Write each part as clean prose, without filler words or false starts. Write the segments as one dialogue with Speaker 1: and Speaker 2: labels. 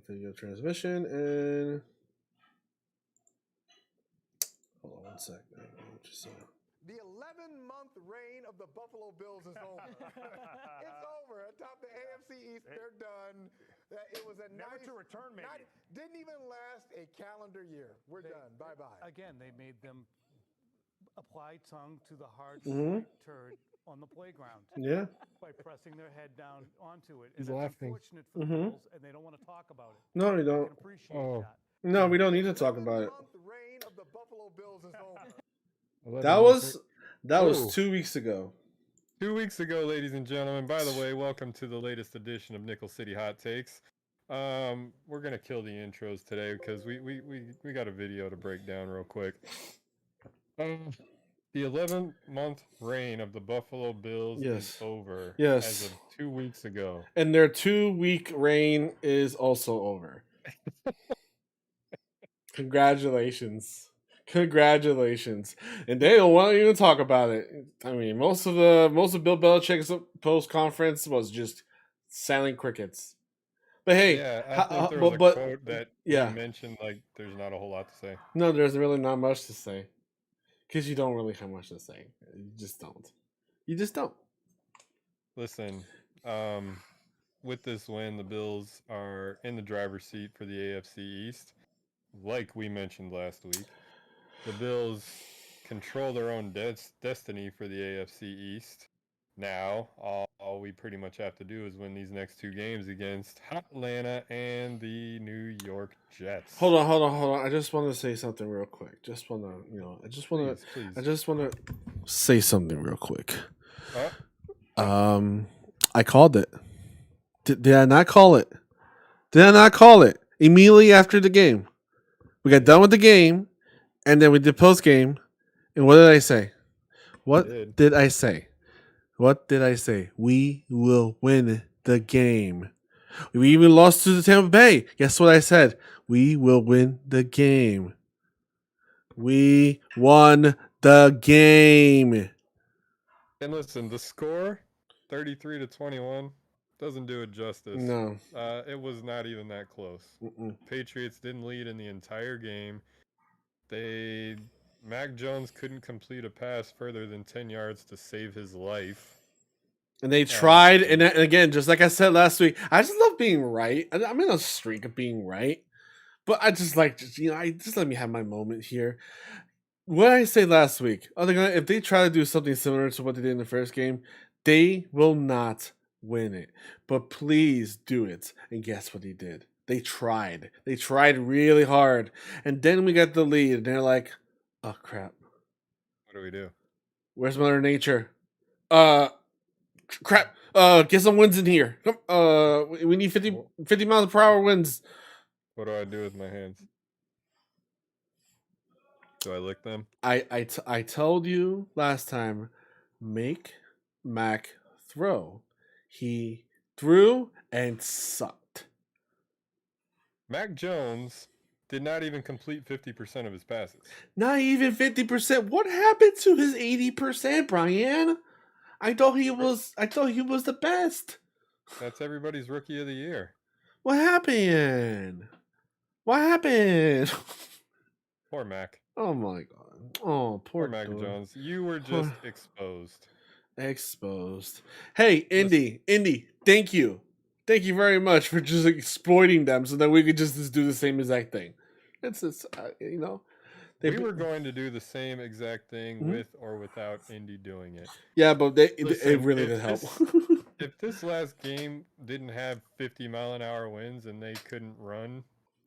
Speaker 1: video transmission and hold on one sec.
Speaker 2: The 11-month reign of the Buffalo Bills is over. It's over. Atop the AFC East, they're done. It was a
Speaker 3: never to return, maybe.
Speaker 2: Didn't even last a calendar year. We're done. Bye-bye.
Speaker 4: Again, they made them apply tongue to the hard turd on the playground.
Speaker 1: Yeah.
Speaker 4: By pressing their head down onto it.
Speaker 5: He's
Speaker 4: and
Speaker 5: laughing.
Speaker 4: It's unfortunate for the Bills, and they don't want to talk about it.
Speaker 1: No, we
Speaker 4: I
Speaker 1: don't.
Speaker 4: can appreciate that.
Speaker 1: No, we don't need to talk about it.
Speaker 2: The 11-month reign of the Buffalo Bills is over.
Speaker 1: That was 2 weeks ago.
Speaker 5: 2 weeks ago, ladies and gentlemen. By the way, welcome to the latest edition of Nickel City Hot Takes. We're gonna kill the intros today because we got a video to break down real quick. The 11-month reign of the Buffalo Bills is over.
Speaker 1: Yes.
Speaker 5: As of 2 weeks ago.
Speaker 1: And their 2-week reign is also over. Congratulations. And they don't want to even talk about it. I mean, most of Bill Belichick's post conference was just silent crickets. But hey,
Speaker 5: yeah, I think there was a quote that you mentioned, like, there's not a whole lot to say.
Speaker 1: No, there's really not much to say. Because you don't really have much to say. You just don't.
Speaker 5: Listen, with this win, the Bills are in the driver's seat for the AFC East. Like we mentioned last week, the Bills control their own destiny for the AFC East. Now, all we pretty much have to do is win these next 2 games against Atlanta and the New York Jets.
Speaker 1: Hold on. I just want to say something real quick. I just want to say something real quick. I called it. Did I not call it? Immediately after the game. We got done with the game, and then we did post game. And what did I say? What did I say? We will win the game. We even lost to the Tampa Bay. Guess what I said? We will win the game. We won the game.
Speaker 5: And listen, the score, 33-21, doesn't do it justice.
Speaker 1: No.
Speaker 5: It was not even that close. Patriots didn't lead in the entire game. Mac Jones couldn't complete a pass further than 10 yards to save his life.
Speaker 1: And they tried, and again, just like I said last week, I just love being right. I'm in a streak of being right. But I just let me have my moment here. What did I say last week? If they try to do something similar to what they did in the first game, they will not win it. But please do it. And guess what he did? They tried. They tried really hard. And then we got the lead, and they're like, oh, crap.
Speaker 5: What do we do?
Speaker 1: Where's Mother Nature? Crap. Get some wins in here. We need 50 miles per hour winds.
Speaker 5: What do I do with my hands? Do I lick them?
Speaker 1: I told you last time, make Mac throw. He threw and sucked.
Speaker 5: Mac Jones did not even complete 50% of his passes.
Speaker 1: Not even 50%. What happened to his 80%, Brian? I thought he was the best.
Speaker 5: That's everybody's rookie of the year.
Speaker 1: What happened?
Speaker 5: Poor Mac.
Speaker 1: Oh my god. Oh, poor
Speaker 5: Mac Jones. You were just exposed. Hey, Indy, thank you. Thank you very much for just exploiting them so that we could just do the same exact thing. We were going to do the same exact thing with or without Indy doing it.
Speaker 1: Yeah, but it really did help.
Speaker 5: If this last game didn't have 50-mile-an-hour winds and they couldn't run,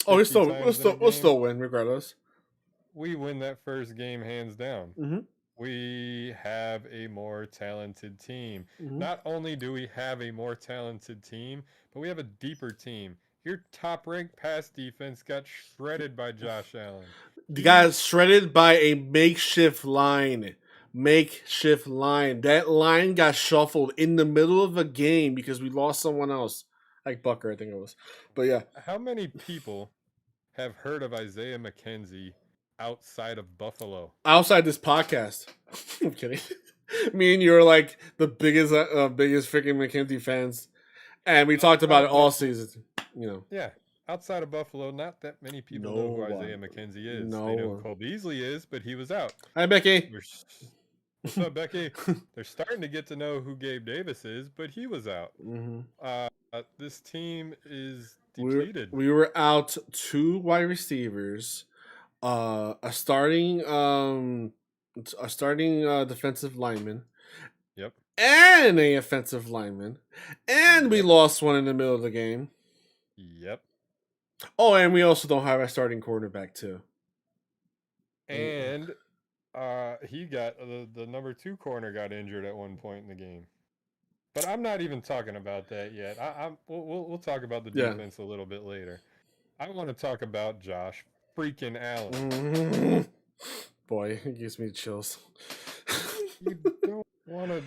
Speaker 1: we'll still win regardless.
Speaker 5: We win that first game hands down.
Speaker 1: Mm-hmm.
Speaker 5: We have a more talented team. Mm-hmm. Not only do we have a more talented team, but we have a deeper team. Your top-ranked pass defense got shredded by Josh Allen.
Speaker 1: The guy is shredded by a makeshift line. That line got shuffled in the middle of a game because we lost someone else. Like Bucker, I think it was. But yeah.
Speaker 5: How many people have heard of Isaiah McKenzie outside of Buffalo?
Speaker 1: Outside this podcast. I'm kidding. Me and you are like the biggest freaking McKenzie fans. And we talked about it all season.
Speaker 5: Yeah. outside of Buffalo, not that many people know who Isaiah McKenzie is. They know who Cole Beasley is, but he was out.
Speaker 1: Hi, Becky.
Speaker 5: What's up, Becky? They're starting to get to know who Gabe Davis is, but he was out. This team is depleted.
Speaker 1: We were out 2 wide receivers, a starting defensive lineman.
Speaker 5: Yep.
Speaker 1: And a offensive lineman. And we lost one in the middle of the game.
Speaker 5: Yep.
Speaker 1: Oh, and we also don't have a starting quarterback too.
Speaker 5: And he got the number 2 corner got injured at one point in the game. But I'm not even talking about that yet. We'll talk about the defense a little bit later. I want to talk about Josh freaking Allen.
Speaker 1: Boy, it gives me chills.
Speaker 5: You don't want to.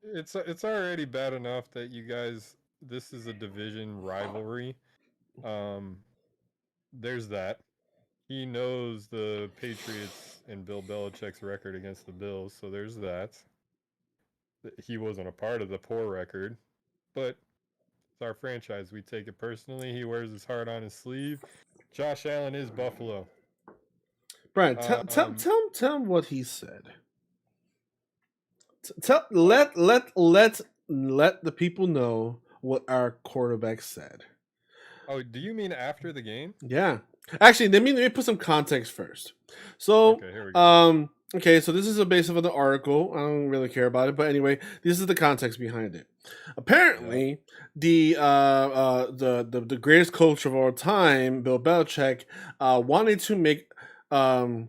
Speaker 5: It's already bad enough that you guys. This is a division rivalry. There's that. He knows the Patriots and Bill Belichick's record against the Bills, so there's that. He wasn't a part of the poor record, but it's our franchise. We take it personally. He wears his heart on his sleeve. Josh Allen is Buffalo.
Speaker 1: Brian, tell him what he said. Let the people know what our quarterback said.
Speaker 5: Oh, do you mean after the game?
Speaker 1: Yeah. Actually, let me put some context first. So,
Speaker 5: okay, here we go.
Speaker 1: Okay, so this is a base of the article. I don't really care about it, but anyway, this is the context behind it. Apparently, the greatest coach of all time, Bill Belichick, wanted to make this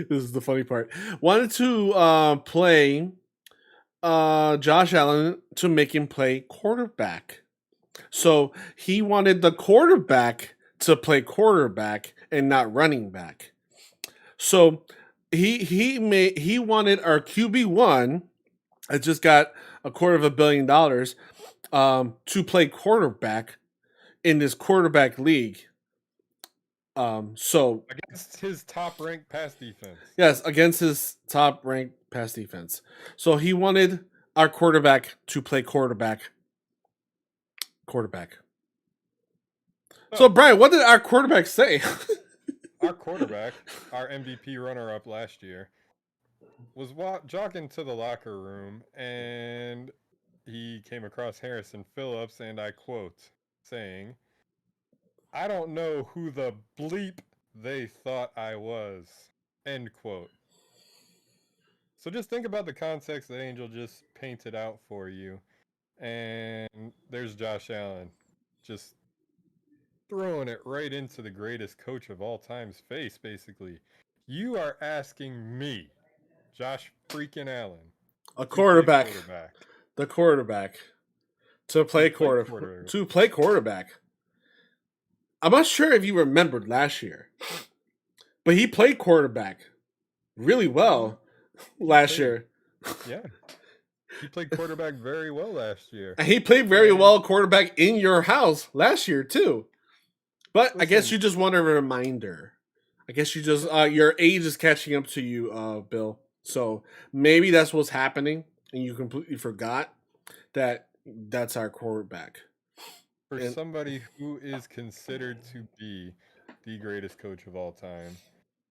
Speaker 1: is the funny part. Wanted to play Josh Allen to make him play quarterback. So he wanted the quarterback to play quarterback and not running back. So he wanted our QB1, I just got $250 million, to play quarterback in this quarterback league. So
Speaker 5: against his top-ranked pass defense.
Speaker 1: Yes, against his top-ranked pass defense. So he wanted our quarterback to play quarterback. So Brian, what did our quarterback say?
Speaker 5: Our quarterback, our MVP runner-up last year, was jogging to the locker room, and he came across Harrison Phillips, and I quote, saying, "I don't know who the bleep they thought I was," end quote. So just think about the context that Angel just painted out for you, and there's Josh Allen just throwing it right into the greatest coach of all time's face, basically. You are asking me, Josh freaking Allen,
Speaker 1: The quarterback, to play quarterback. I'm not sure if you remembered last year, but he played quarterback really well last year.
Speaker 5: Yeah. He played quarterback very well last year.
Speaker 1: And he played very well quarterback in your house last year too. But listen, I guess you just want a reminder. I guess you just your age is catching up to you, Bill. So maybe that's what's happening, and you completely forgot that that's our quarterback.
Speaker 5: For somebody who is considered to be the greatest coach of all time,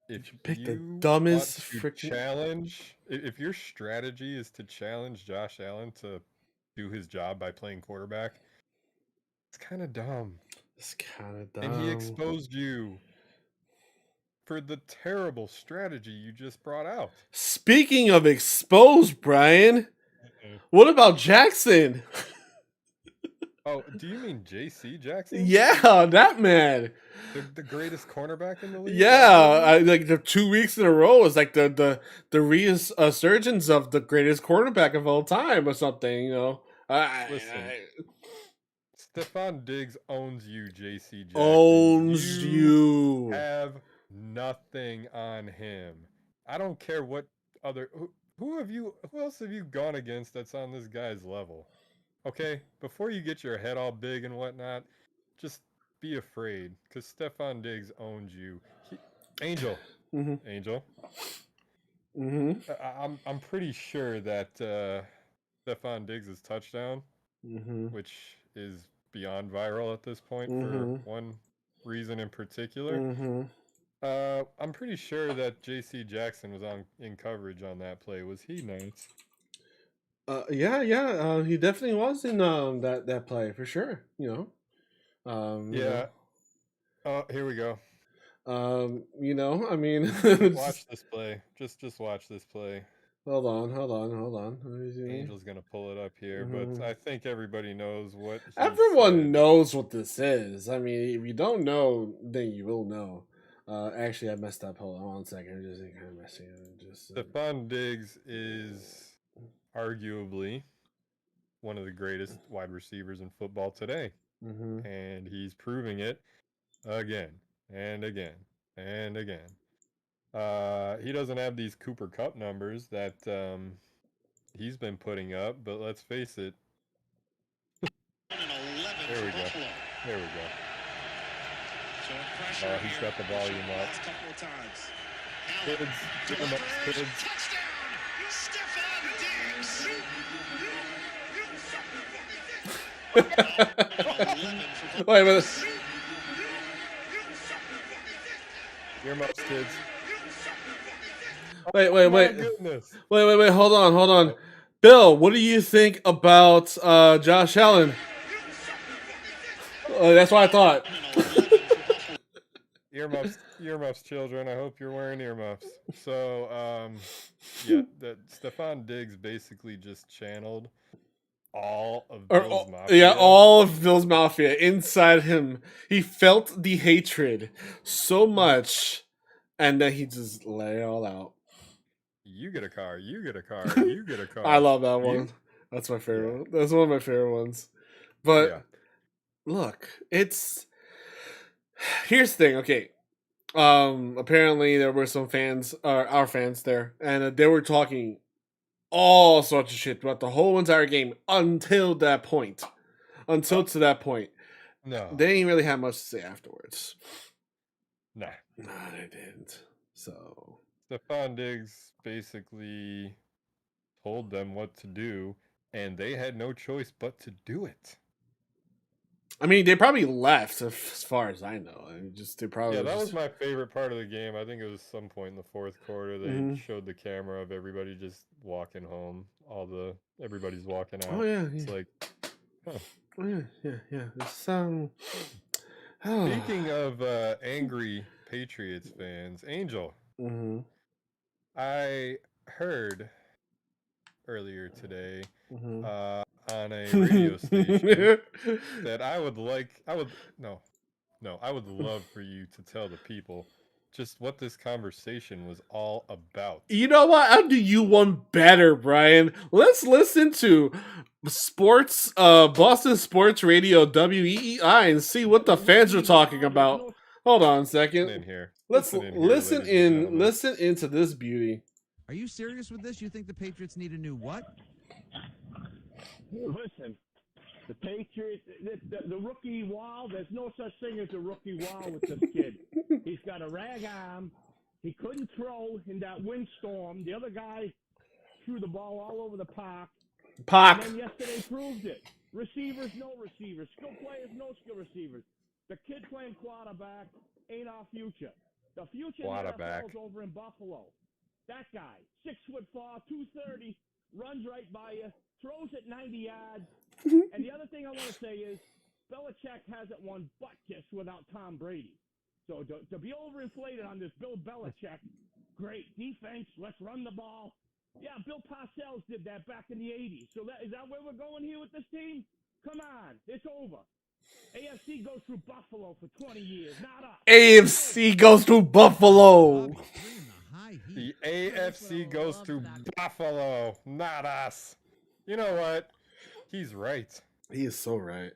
Speaker 5: if you pick the dumbest freaking challenge, if your strategy is to challenge Josh Allen to do his job by playing quarterback, it's kind of dumb. And he exposed you for the terrible strategy you just brought out.
Speaker 1: Speaking of exposed, Brian, what about Jackson?
Speaker 5: Oh, do you mean J.C. Jackson?
Speaker 1: Yeah, that man.
Speaker 5: The greatest cornerback in the league?
Speaker 1: Yeah, like the 2 weeks in a row is like the resurgence of the greatest quarterback of all time or something, you know.
Speaker 5: Listen, Stephon Diggs owns you, J.C. Jackson.
Speaker 1: Owns you.
Speaker 5: Have nothing on him. I don't care what other who else have you gone against that's on this guy's level? Okay, before you get your head all big and whatnot, just be afraid, because Stephon Diggs owns you. Angel. I'm pretty sure that Stephon Diggs' touchdown, which is beyond viral at this point for one reason in particular. I'm pretty sure that J.C. Jackson was in coverage on that play. Was he not?
Speaker 1: Yeah. He definitely was in that play for sure. You know.
Speaker 5: Yeah. Oh, here we go.
Speaker 1: You know, I mean,
Speaker 5: Watch this play. Just watch this play.
Speaker 1: Hold on. Let me see.
Speaker 5: Angel's gonna pull it up here, but I think everybody knows what he
Speaker 1: Everyone
Speaker 5: said.
Speaker 1: knows what this is. I mean, if you don't know, then you will know. Actually, I messed up. Hold on 1 second. I'm just kind of messing up.
Speaker 5: Stephon Diggs is arguably one of the greatest wide receivers in football today. And he's proving it again and again and again. He doesn't have these Cooper Kupp numbers that he's been putting up, but let's face it. There we go. There we go. He's got the volume up. Kids, give him up, kids.
Speaker 1: Wait a minute.
Speaker 5: Earmuffs, kids.
Speaker 1: Wait.
Speaker 5: Goodness.
Speaker 1: Wait. Hold on. Bill, what do you think about Josh Allen? That's what I thought.
Speaker 5: Earmuffs, children. I hope you're wearing earmuffs. So, yeah, that Stephon Diggs basically just channeled all of Bill's Mafia.
Speaker 1: Yeah, all of Bill's Mafia inside him. He felt the hatred so much, and then he just let it all out.
Speaker 5: You get a car. You get a car. You get a car.
Speaker 1: I love that one. That's my favorite. Yeah. That's one of my favorite ones. But look, here's the thing. Okay, apparently there were some fans, our fans there, and they were talking all sorts of shit about the whole entire game until that point. To that point.
Speaker 5: No.
Speaker 1: They didn't really have much to say afterwards.
Speaker 5: Nah.
Speaker 1: No, they didn't. So
Speaker 5: Stephon Diggs basically told them what to do, and they had no choice but to do it.
Speaker 1: I mean, they probably left, as far as I know.
Speaker 5: That was my favorite part of the game. I think it was some point in the fourth quarter. They showed the camera of everybody just walking home. Everybody's walking out.
Speaker 1: Oh yeah,
Speaker 5: it's like, huh.
Speaker 1: Oh, yeah. It's,
Speaker 5: Speaking of angry Patriots fans, Angel, I heard earlier today on a radio station that I would love for you to tell the people just what this conversation was all about.
Speaker 1: You know what? I'll do you one better, Brian. Let's listen to Boston Sports Radio WEEI and see what the fans are talking about. Hold on a second.
Speaker 5: In here.
Speaker 1: Let's listen into this beauty.
Speaker 3: Are you serious with this? You think the Patriots need a new what?
Speaker 6: Listen, the Patriots, the rookie wall, there's no such thing as a rookie wall with this kid. He's got a rag arm. He couldn't throw in that windstorm. The other guy threw the ball all over the park. And then yesterday proved it. Receivers, no receivers. Skill players, no skill receivers. The kid playing quarterback ain't our future. The future is over in Buffalo. That guy, 6'4", 230, runs right by you, throws it 90 yards. And the other thing I want to say is, Belichick hasn't won butt kiss without Tom Brady. So to be overinflated on this Bill Belichick, great defense, let's run the ball. Yeah, Bill Parcells did that back in the 80s. So is that where we're going here with this team? Come on, it's over. AFC goes through Buffalo for 20 years, not us.
Speaker 1: AFC goes through Buffalo.
Speaker 5: The AFC goes through Buffalo, not us. You know what? He's right.
Speaker 1: He is so right.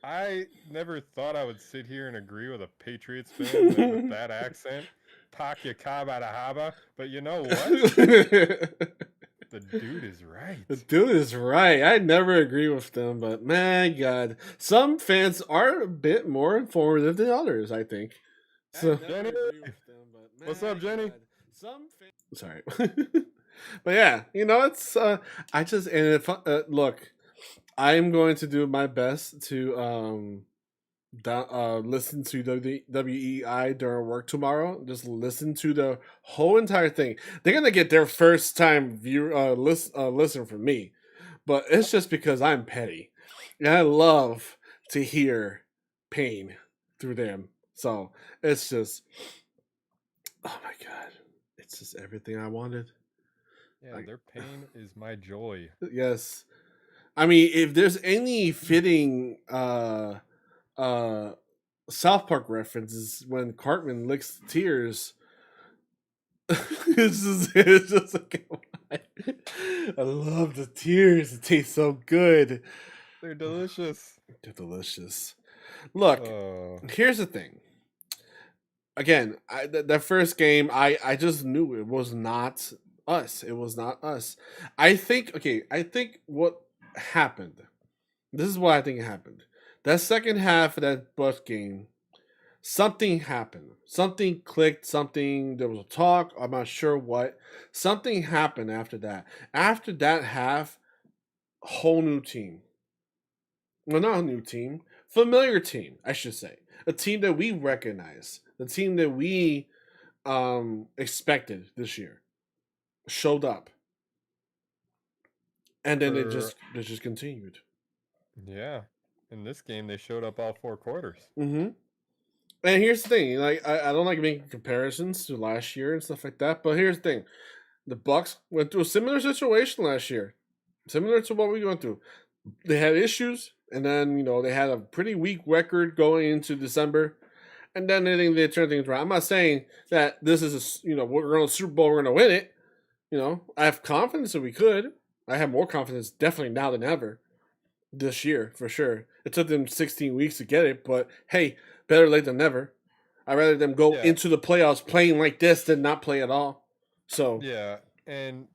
Speaker 5: I never thought I would sit here and agree with a Patriots fan with that accent. Pak yakaba haba. But you know what? The dude is right.
Speaker 1: The dude is right. I never agree with them, but my God, some fans are a bit more informative than others, I think. So,
Speaker 5: Jenny, what's up, Jenny?
Speaker 1: Sorry. But yeah, you know, it's look, I'm going to do my best to listen to WEI during work tomorrow. Just listen to the whole entire thing. They're gonna get their first time listen from me, but it's just because I'm petty, and I love to hear pain through them. So it's just, oh my god, it's just everything I wanted.
Speaker 5: Yeah, their pain is my joy.
Speaker 1: Yes, I mean, if there's any fitting South Park references when Cartman licks tears. It's just like, I love the tears. It tastes so good.
Speaker 5: They're delicious.
Speaker 1: They're delicious. Look, here's the thing. Again, that first game, I just knew it was not us. It was not us. I think what happened. This is what I think happened. That second half of that BUF game, something happened. Something clicked. There was a talk. I'm not sure what. Something happened after that. After that half, whole new team. Well, not a new team. Familiar team, I should say. A team that we recognize. The team that we expected this year. Showed up. And then it just continued.
Speaker 5: Yeah. In this game, they showed up all 4 quarters.
Speaker 1: Mm-hmm. And here's the thing, like I don't like making comparisons to last year and stuff like that, but here's the thing. The Bucks went through a similar situation last year. Similar to what we went through. They had issues, and then, they had a pretty weak record going into December. And then they turned things around. I'm not saying that this is we're going to Super Bowl, we're going to win it. I have confidence that we could. I have more confidence definitely now than ever. This year, for sure. It took them 16 weeks to get it, but hey, better late than never. I'd rather them go into the playoffs playing like this than not play at all. So
Speaker 5: yeah, and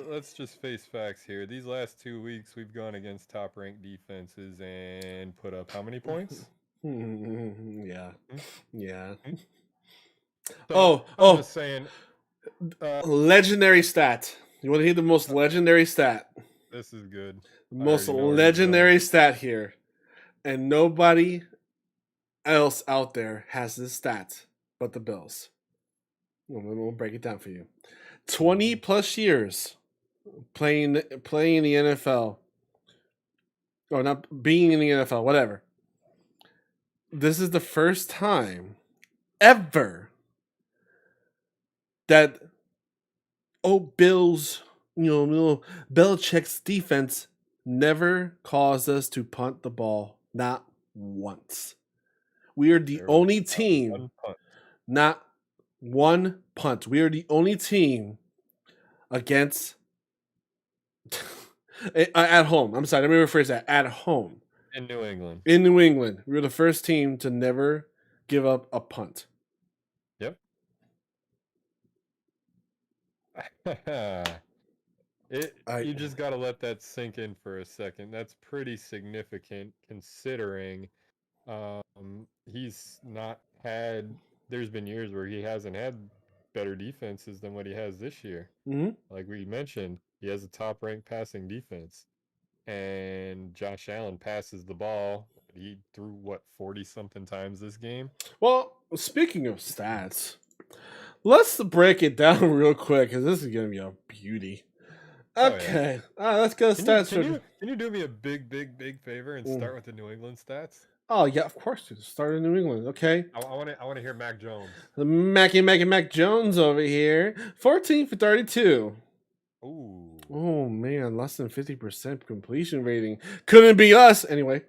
Speaker 5: let's just face facts here. These last 2 weeks, we've gone against top-ranked defenses and put up how many points?
Speaker 1: Yeah.
Speaker 5: So, I'm just saying.
Speaker 1: Legendary stat. You want to hear the most legendary stat?
Speaker 5: This is good.
Speaker 1: Most legendary stat here. And nobody else out there has this stat but the Bills. We'll break it down for you. 20 plus years playing in the NFL. Or not being in the NFL, whatever. This is the first time ever that Bills, Belichick's defense never caused us to punt the ball, not once. We are the only team, not one punt. We are the only team against at home. I'm sorry, let me rephrase that. At home.
Speaker 5: In New England.
Speaker 1: In New England. We were the first team to never give up a punt.
Speaker 5: Yep. You just got to let that sink in for a second. That's pretty significant considering he's not had. There's been years where he hasn't had better defenses than what he has this year.
Speaker 1: Mm-hmm.
Speaker 5: Like we mentioned, he has a top-ranked passing defense, and Josh Allen passes the ball. He threw 40-something times this game.
Speaker 1: Well, speaking of stats, let's break it down real quick because this is gonna be a beauty. Okay, let's go stats.
Speaker 5: Can you do me a big favor and start with the New England stats?
Speaker 1: Oh yeah, of course. Start in New England. Okay.
Speaker 5: I want to hear Mac Jones.
Speaker 1: The Mac Jones over here, 14 for 32.
Speaker 5: Ooh.
Speaker 1: Oh man, less than 50% completion rating. Couldn't be us anyway.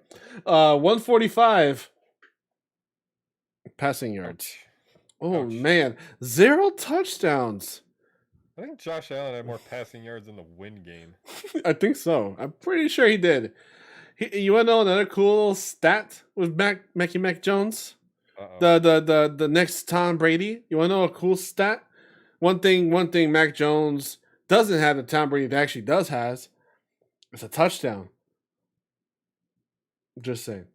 Speaker 1: 145 passing yards. Oh man, 0 touchdowns.
Speaker 5: I think Josh Allen had more passing yards in the win game.
Speaker 1: I think so. I'm pretty sure he did. You want to know another cool stat with Mac Jones? The next Tom Brady. You want to know a cool stat? One thing Mac Jones doesn't have that Tom Brady actually does has. It's a touchdown. Just saying.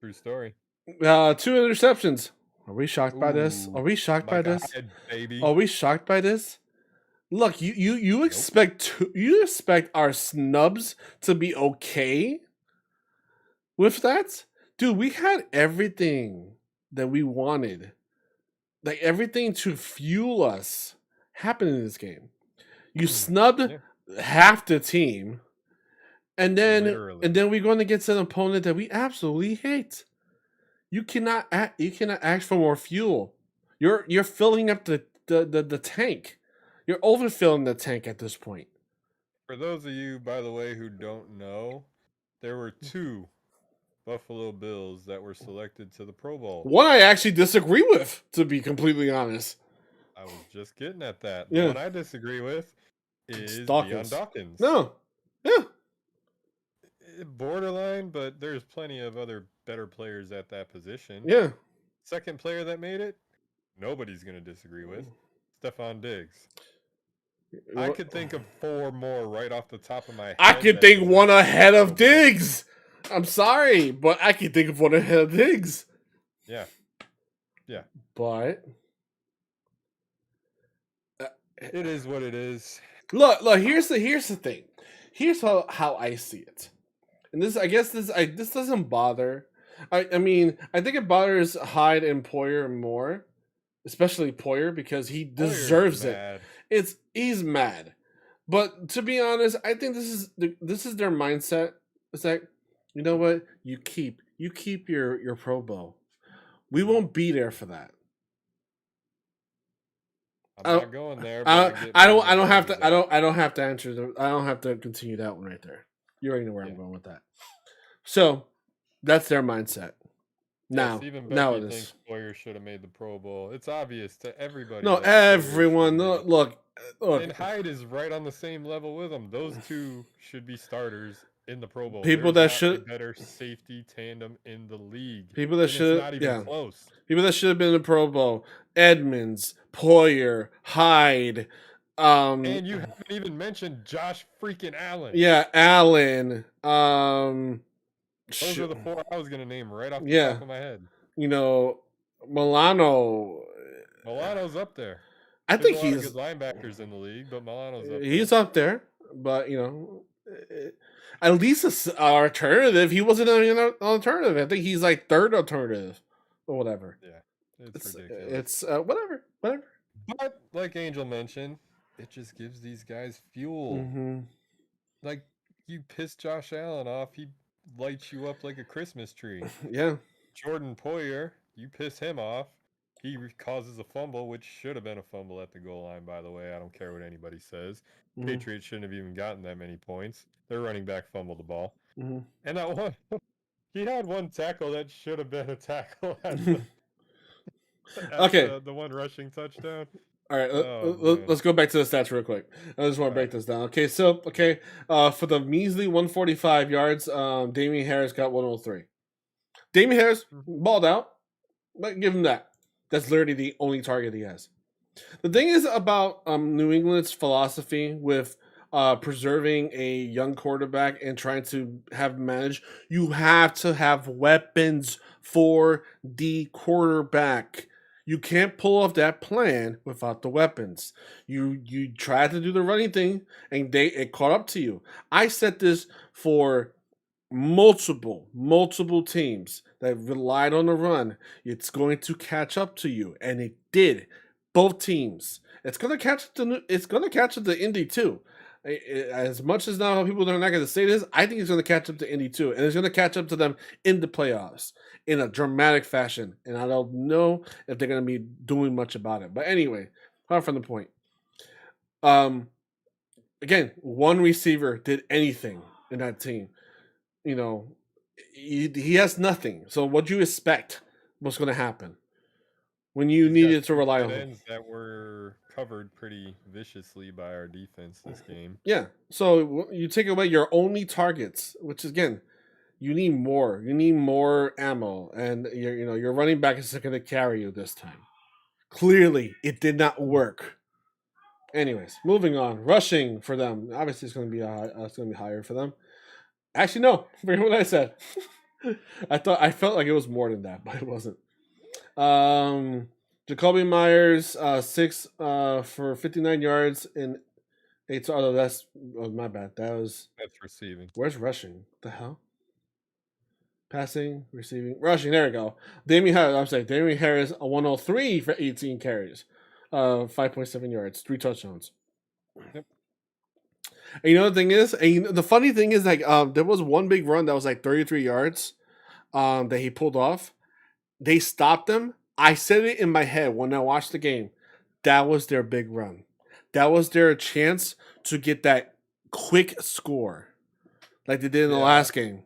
Speaker 5: True story.
Speaker 1: 2 interceptions. Are we shocked by this? Are we shocked by this?
Speaker 5: Baby.
Speaker 1: Are we shocked by this? Look, you expect our snubs to be okay with that, dude, we had everything that we wanted, like everything to fuel us, happen in this game. You snubbed
Speaker 5: Yeah.
Speaker 1: half the team, and then
Speaker 5: Literally.
Speaker 1: we're going to get to an opponent that we absolutely hate. You cannot ask for more fuel. You're filling up the tank. You're overfilling the tank at this point.
Speaker 5: For those of you, by the way, who don't know, there were 2 Buffalo Bills that were selected to the Pro Bowl.
Speaker 1: One I actually disagree with, to be completely honest.
Speaker 5: I was just getting at that.
Speaker 1: Yeah.
Speaker 5: The one I disagree with is Deion Dawkins.
Speaker 1: No. Yeah.
Speaker 5: Borderline, but there's plenty of other better players at that position.
Speaker 1: Yeah.
Speaker 5: Second player that made it, nobody's going to disagree with. Stephon Diggs. I could think of 4 more right off the top of my head.
Speaker 1: I could think one ahead of Diggs. I'm sorry, but I can think of one ahead of Diggs.
Speaker 5: Yeah. Yeah.
Speaker 1: But
Speaker 5: it is what it is.
Speaker 1: Look, here's the thing. Here's how I see it. And this, I guess this doesn't bother. I mean, I think it bothers Hyde and Poyer more, especially Poyer, because he deserves it. He's mad. But to be honest, I think this is their mindset. It's like, you know what? You keep your Pro Bowl. We won't be there for that.
Speaker 5: I'm not going there.
Speaker 1: I don't have to. I don't have to answer. I don't have to continue that one right there. You already know where I'm going with that. So that's their mindset. Now,
Speaker 5: yes, even
Speaker 1: now
Speaker 5: Becky
Speaker 1: it is.
Speaker 5: thinks Poyer should have made the Pro Bowl. It's obvious to everybody.
Speaker 1: No, everyone. Look.
Speaker 5: And Hyde is right on the same level with him. Those 2 should be starters in the Pro Bowl.
Speaker 1: People that should
Speaker 5: better safety tandem in the league.
Speaker 1: People that should
Speaker 5: not even close.
Speaker 1: People that should have been in the Pro Bowl: Edmonds, Poyer, Hyde.
Speaker 5: And you haven't even mentioned Josh freaking Allen.
Speaker 1: Yeah, Allen.
Speaker 5: Those are the 4 I was going to name right off the top of my head.
Speaker 1: You know, Milano's
Speaker 5: up there.
Speaker 1: I think he's
Speaker 5: good linebackers in the league, but Milano's up there.
Speaker 1: He's up there, but you know, at least an alternative. He wasn't an alternative. I think he's like 3rd alternative or whatever.
Speaker 5: Yeah, it's ridiculous.
Speaker 1: It's whatever.
Speaker 5: But like Angel mentioned, it just gives these guys fuel.
Speaker 1: Mm-hmm.
Speaker 5: Like you piss Josh Allen off, he lights you up like a Christmas tree.
Speaker 1: Yeah.
Speaker 5: Jordan Poyer, you piss him off, he causes a fumble, which should have been a fumble at the goal line, by the way. I don't care what anybody says. Mm-hmm. Patriots shouldn't have even gotten that many points. Their running back fumbled the ball.
Speaker 1: Mm-hmm.
Speaker 5: And that one, he had one tackle that should have been a tackle at
Speaker 1: okay.
Speaker 5: The one rushing touchdown.
Speaker 1: All right, let's go back to the stats real quick. I just want to break this down. Okay, so for the measly 145 yards, Damian Harris got 103. Damian Harris balled out, but give him that. That's literally the only target he has. The thing is about New England's philosophy with preserving a young quarterback and trying to have manage. You have to have weapons for the quarterback. You can't pull off that plan without the weapons. You tried to do the running thing, and it caught up to you. I said this for multiple teams that relied on the run. It's going to catch up to you, and it did. Both teams. It's going to catch up to Indy too. As much as now people are not going to say this, I think it's going to catch up to Indy too, and it's going to catch up to them in the playoffs in a dramatic fashion. And I don't know if they're going to be doing much about it. But anyway, far from the point. Again, one receiver did anything in that team. You know, he has nothing. So what do you expect? What's going to happen when you needed to rely on him?
Speaker 5: That were covered pretty viciously by our defense this game.
Speaker 1: Yeah. So you take away your only targets, which again, you need more. You need more ammo, and your running back is going to carry you this time. Clearly, it did not work. Anyways, moving on. Rushing for them, obviously, it's going to be higher for them. Actually, no. Forget what I said. I felt like it was more than that, but it wasn't. Jacoby Myers, 6 for 59 yards in 8. That's my bad. That's
Speaker 5: receiving.
Speaker 1: Where's rushing? What the hell? Passing, receiving, rushing. There we go. Damian Harris a 103 for 18 carries, 5.7 yards, 3 touchdowns.
Speaker 5: Yep.
Speaker 1: And you know the thing is, the funny thing is like there was one big run that was like 33 yards that he pulled off. They stopped him. I said it in my head when I watched the game. That was their big run. That was their chance to get that quick score, like they did in the last game.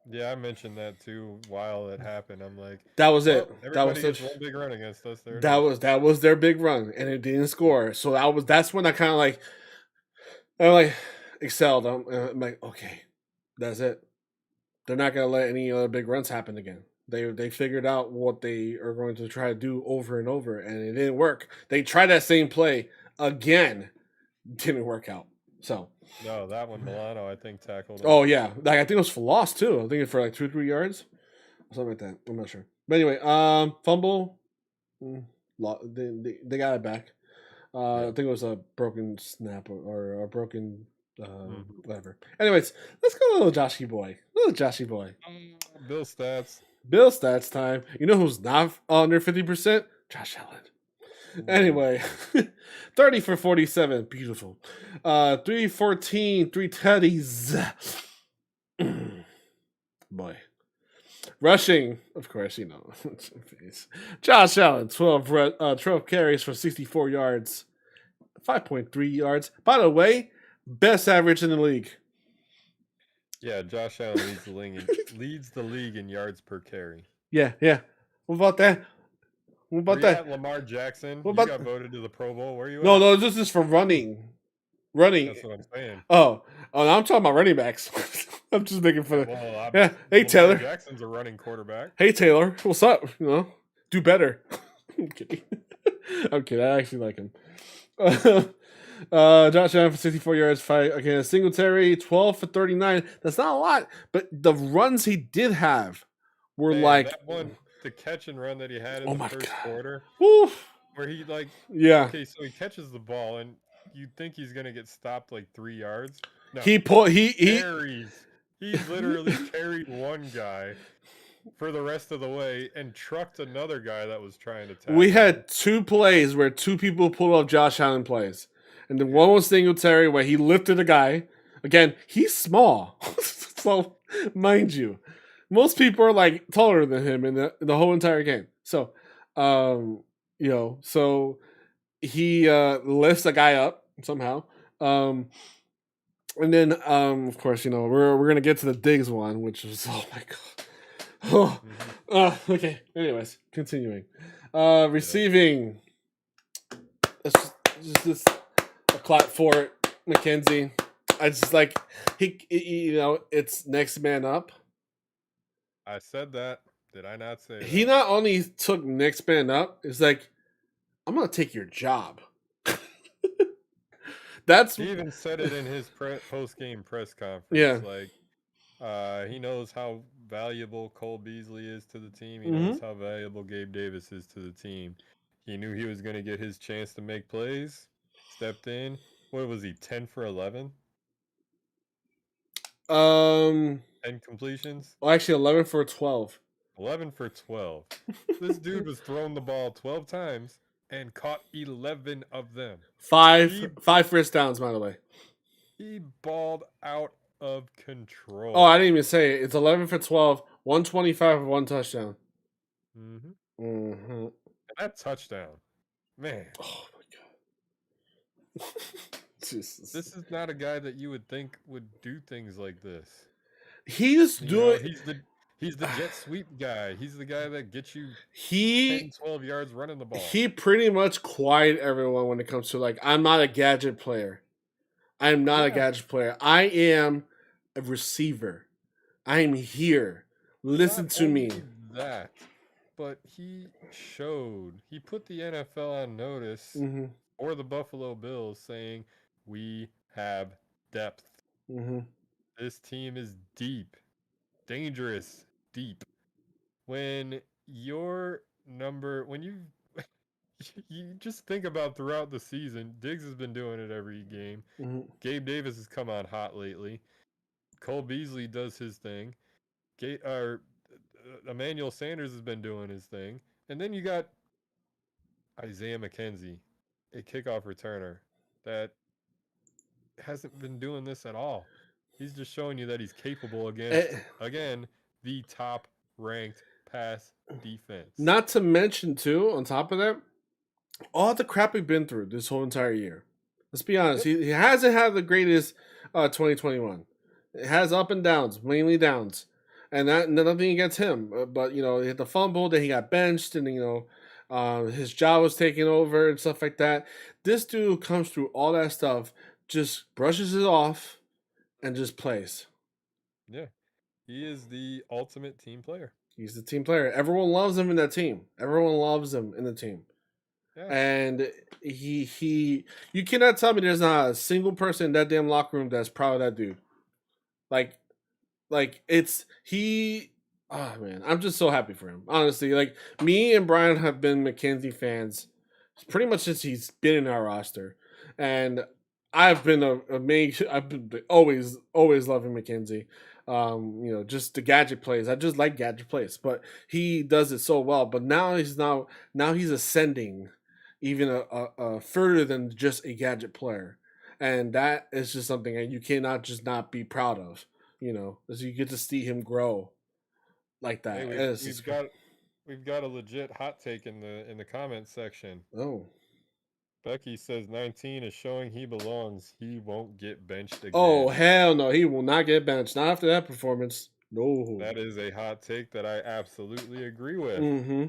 Speaker 5: Yeah, I mentioned that too while it happened. I'm like,
Speaker 1: That was
Speaker 5: well,
Speaker 1: it. That
Speaker 5: everybody
Speaker 1: was
Speaker 5: gets one big run against us. There it
Speaker 1: that
Speaker 5: is.
Speaker 1: was their big run, and it didn't score. So that's when I kind of like excelled. I'm like, okay, that's it. They're not gonna let any other big runs happen again. They figured out what they are going to try to do over and over, and it didn't work. They tried that same play again, didn't work out. So
Speaker 5: No, that one Milano, I think, tackled him.
Speaker 1: oh yeah, like I think it was for loss too. I think it's for like 2-3 yards, something like that. I'm not sure. But anyway, fumble. They got it back. I think it was a broken snap or a broken whatever. Anyways, let's go little Joshy boy.
Speaker 5: Bill stats.
Speaker 1: Bill stats time. You know who's not under 50%? Josh Allen. Anyway, 30 for 47. Beautiful. 314, 3 tutties. Boy. Rushing, of course, you know. Josh Allen, 12 carries for 64 yards, 5.3 yards. By the way, best average in the league.
Speaker 5: Yeah, Josh Allen leads the league in yards per carry.
Speaker 1: Yeah. What about that? What about that?
Speaker 5: Lamar Jackson.
Speaker 1: What
Speaker 5: You
Speaker 1: about
Speaker 5: got voted to the Pro Bowl. Where are you at?
Speaker 1: No, this is for running.
Speaker 5: That's what I'm saying.
Speaker 1: Oh, I'm talking about running backs. I'm just making fun of.
Speaker 5: Well,
Speaker 1: Yeah. Hey,
Speaker 5: Lamar
Speaker 1: Taylor.
Speaker 5: Jackson's a running quarterback.
Speaker 1: Hey, Taylor. What's up? You know, do better. I'm kidding. I actually like him. Josh Allen for 64 yards, 5 again. Singletary, 12 for 39. That's not a lot, but the runs he did have were like
Speaker 5: that one, the catch and run that he had in
Speaker 1: Oh
Speaker 5: the
Speaker 1: my
Speaker 5: first
Speaker 1: God.
Speaker 5: quarter,
Speaker 1: Woof.
Speaker 5: where he
Speaker 1: Yeah.
Speaker 5: Okay, so he catches the ball and you think he's gonna get stopped like 3 yards. No,
Speaker 1: He
Speaker 5: carries. He literally carried one guy for the rest of the way and trucked another guy that was trying to tackle.
Speaker 1: We had 2 plays where 2 people pulled off Josh Allen plays. And the one was Singletary where he lifted a guy. Again, he's small. So, mind you, most people are like taller than him in the whole entire game. So, so he lifts a guy up somehow. And then of course, we're going to get to the Diggs one, which was oh my god. Okay. Anyways, continuing. Receiving. Just a clap for McKenzie. I just like it's next man up.
Speaker 5: I said that. Did I not say
Speaker 1: He
Speaker 5: that?
Speaker 1: not only took next man up, it's like I'm gonna take your job.
Speaker 5: He even said it in his post-game press conference.
Speaker 1: Yeah.
Speaker 5: Like, he knows how valuable Cole Beasley is to the team. He knows how valuable Gabe Davis is to the team. He knew he was going to get his chance to make plays. Stepped in. What was he? 10 for 11. 10 completions.
Speaker 1: Well, actually, 11 for 12.
Speaker 5: 11 for 12. This dude was throwing the ball 12 times and caught 11 of them.
Speaker 1: 5 first downs, by the way.
Speaker 5: He balled out of control.
Speaker 1: Oh, I didn't even say it. It's 11 for 12, 125 for 1 touchdown.
Speaker 5: And that touchdown, man.
Speaker 1: Oh my god. Jesus.
Speaker 5: This is not a guy that you would think would do things like this.
Speaker 1: He's doing.
Speaker 5: He's the jet sweep guy. He's the guy that gets you 10, 12 yards running the ball.
Speaker 1: He pretty much quieted everyone when it comes to like, I'm not a gadget player. I am not a gadget player. I am a receiver. I am here. Listen to me.
Speaker 5: That, but he put the NFL on notice or the Buffalo Bills saying, we have depth. This team is deep, dangerous, deep. When you just think about throughout the season, Diggs has been doing it every game. Gabe Davis has come on hot lately. Cole Beasley does his thing. Emmanuel Sanders has been doing his thing, and then you got Isaiah McKenzie, a kickoff returner that hasn't been doing this at all. He's just showing you that he's capable against, again, the top ranked pass defense.
Speaker 1: Not to mention, too, on top of that, all the crap we've been through this whole entire year. Let's be honest. He hasn't had the greatest 2021. It has up and downs, mainly downs. And that nothing against him. But, he hit the fumble, then he got benched, and, his job was taken over and stuff like that. This dude comes through all that stuff, just brushes it off, and just plays.
Speaker 5: Yeah. He is the ultimate team player.
Speaker 1: He's the team player. Everyone loves him in that team. Everyone loves him in the team. Yeah. And you cannot tell me there's not a single person in that damn locker room that's proud of that dude. Oh man, I'm just so happy for him. Honestly, like me and Brian have been McKenzie fans pretty much since he's been in our roster, and I've been always loving McKenzie. Just the gadget plays. I just like gadget plays, but he does it so well. But now he's ascending even a further than just a gadget player, and that is just something that you cannot just not be proud of. As you get to see him grow like that.
Speaker 5: Hey, we've got a legit hot take in the comments section.
Speaker 1: Oh.
Speaker 5: Becky says 19 is showing he belongs. He won't get benched again.
Speaker 1: Oh, hell no. He will not get benched. Not after that performance. No.
Speaker 5: That is a hot take that I absolutely agree with.
Speaker 1: Mm-hmm.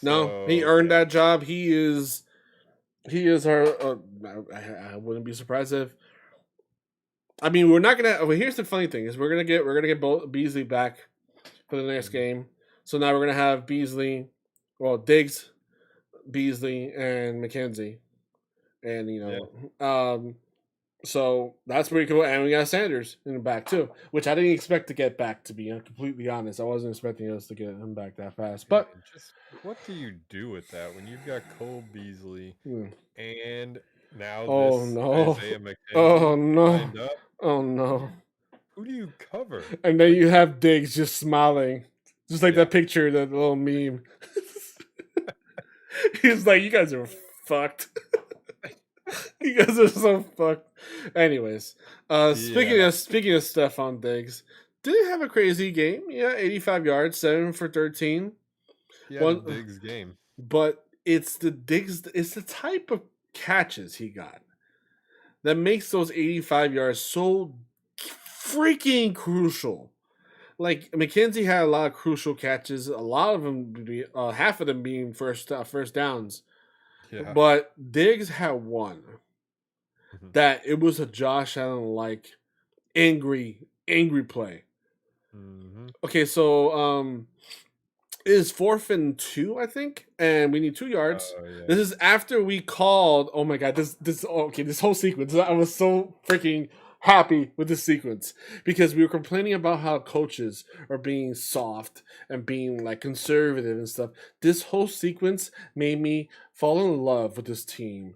Speaker 1: No, he earned that job. He is our... I wouldn't be surprised if... I mean, we're not going to... Well, here's the funny thing is we're going to get both Beasley back for the next game. So now we're going to have Diggs, Beasley, and McKenzie. And, so that's pretty cool. And we got Sanders in the back, too, which I didn't expect to get back, to be completely honest. I wasn't expecting us to get him back that fast. But
Speaker 5: what do you do with that when you've got Cole Beasley and now Isaiah McKenzie?
Speaker 1: Oh, no. Oh, no.
Speaker 5: Who do you cover?
Speaker 1: And then you have Diggs just smiling. Just like that picture, that little meme. He's like, you guys are fucked. You guys are so fucked. Anyways, speaking of Stephon Diggs, did he have a crazy game? Yeah, 85 yards, 7 for 13.
Speaker 5: He had a Diggs game.
Speaker 1: But it's the type of catches he got that makes those 85 yards so freaking crucial. Like McKenzie had a lot of crucial catches, a lot of them, half of them being first downs. Yeah. But Diggs had one that it was a Josh Allen like angry play. Mm-hmm. Okay, so it is 4th and 2, I think, and we need 2 yards. Yeah. This is after we called. Oh my god, this whole sequence. I was so freaking happy with this sequence because we were complaining about how coaches are being soft and being like conservative and stuff. This whole sequence made me fall in love with this team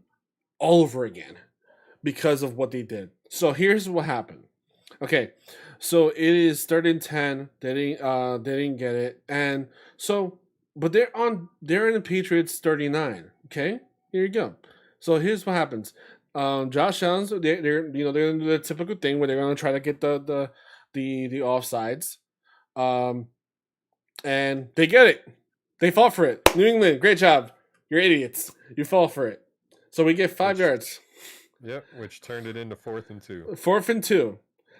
Speaker 1: all over again because of what they did. So here's what happened. Okay, so it is 3rd and 10. They didn't get it, and so but they're in the Patriots 39. Okay, here you go. So here's what happens. Josh Allen's they're gonna do the typical thing where they're gonna try to get the offsides, and they get it. They fall for it. New England, great job. You're idiots. You fall for it. So we get 5 yards.
Speaker 5: Yep, which turned it into 4th and 2.
Speaker 1: 4th and 2.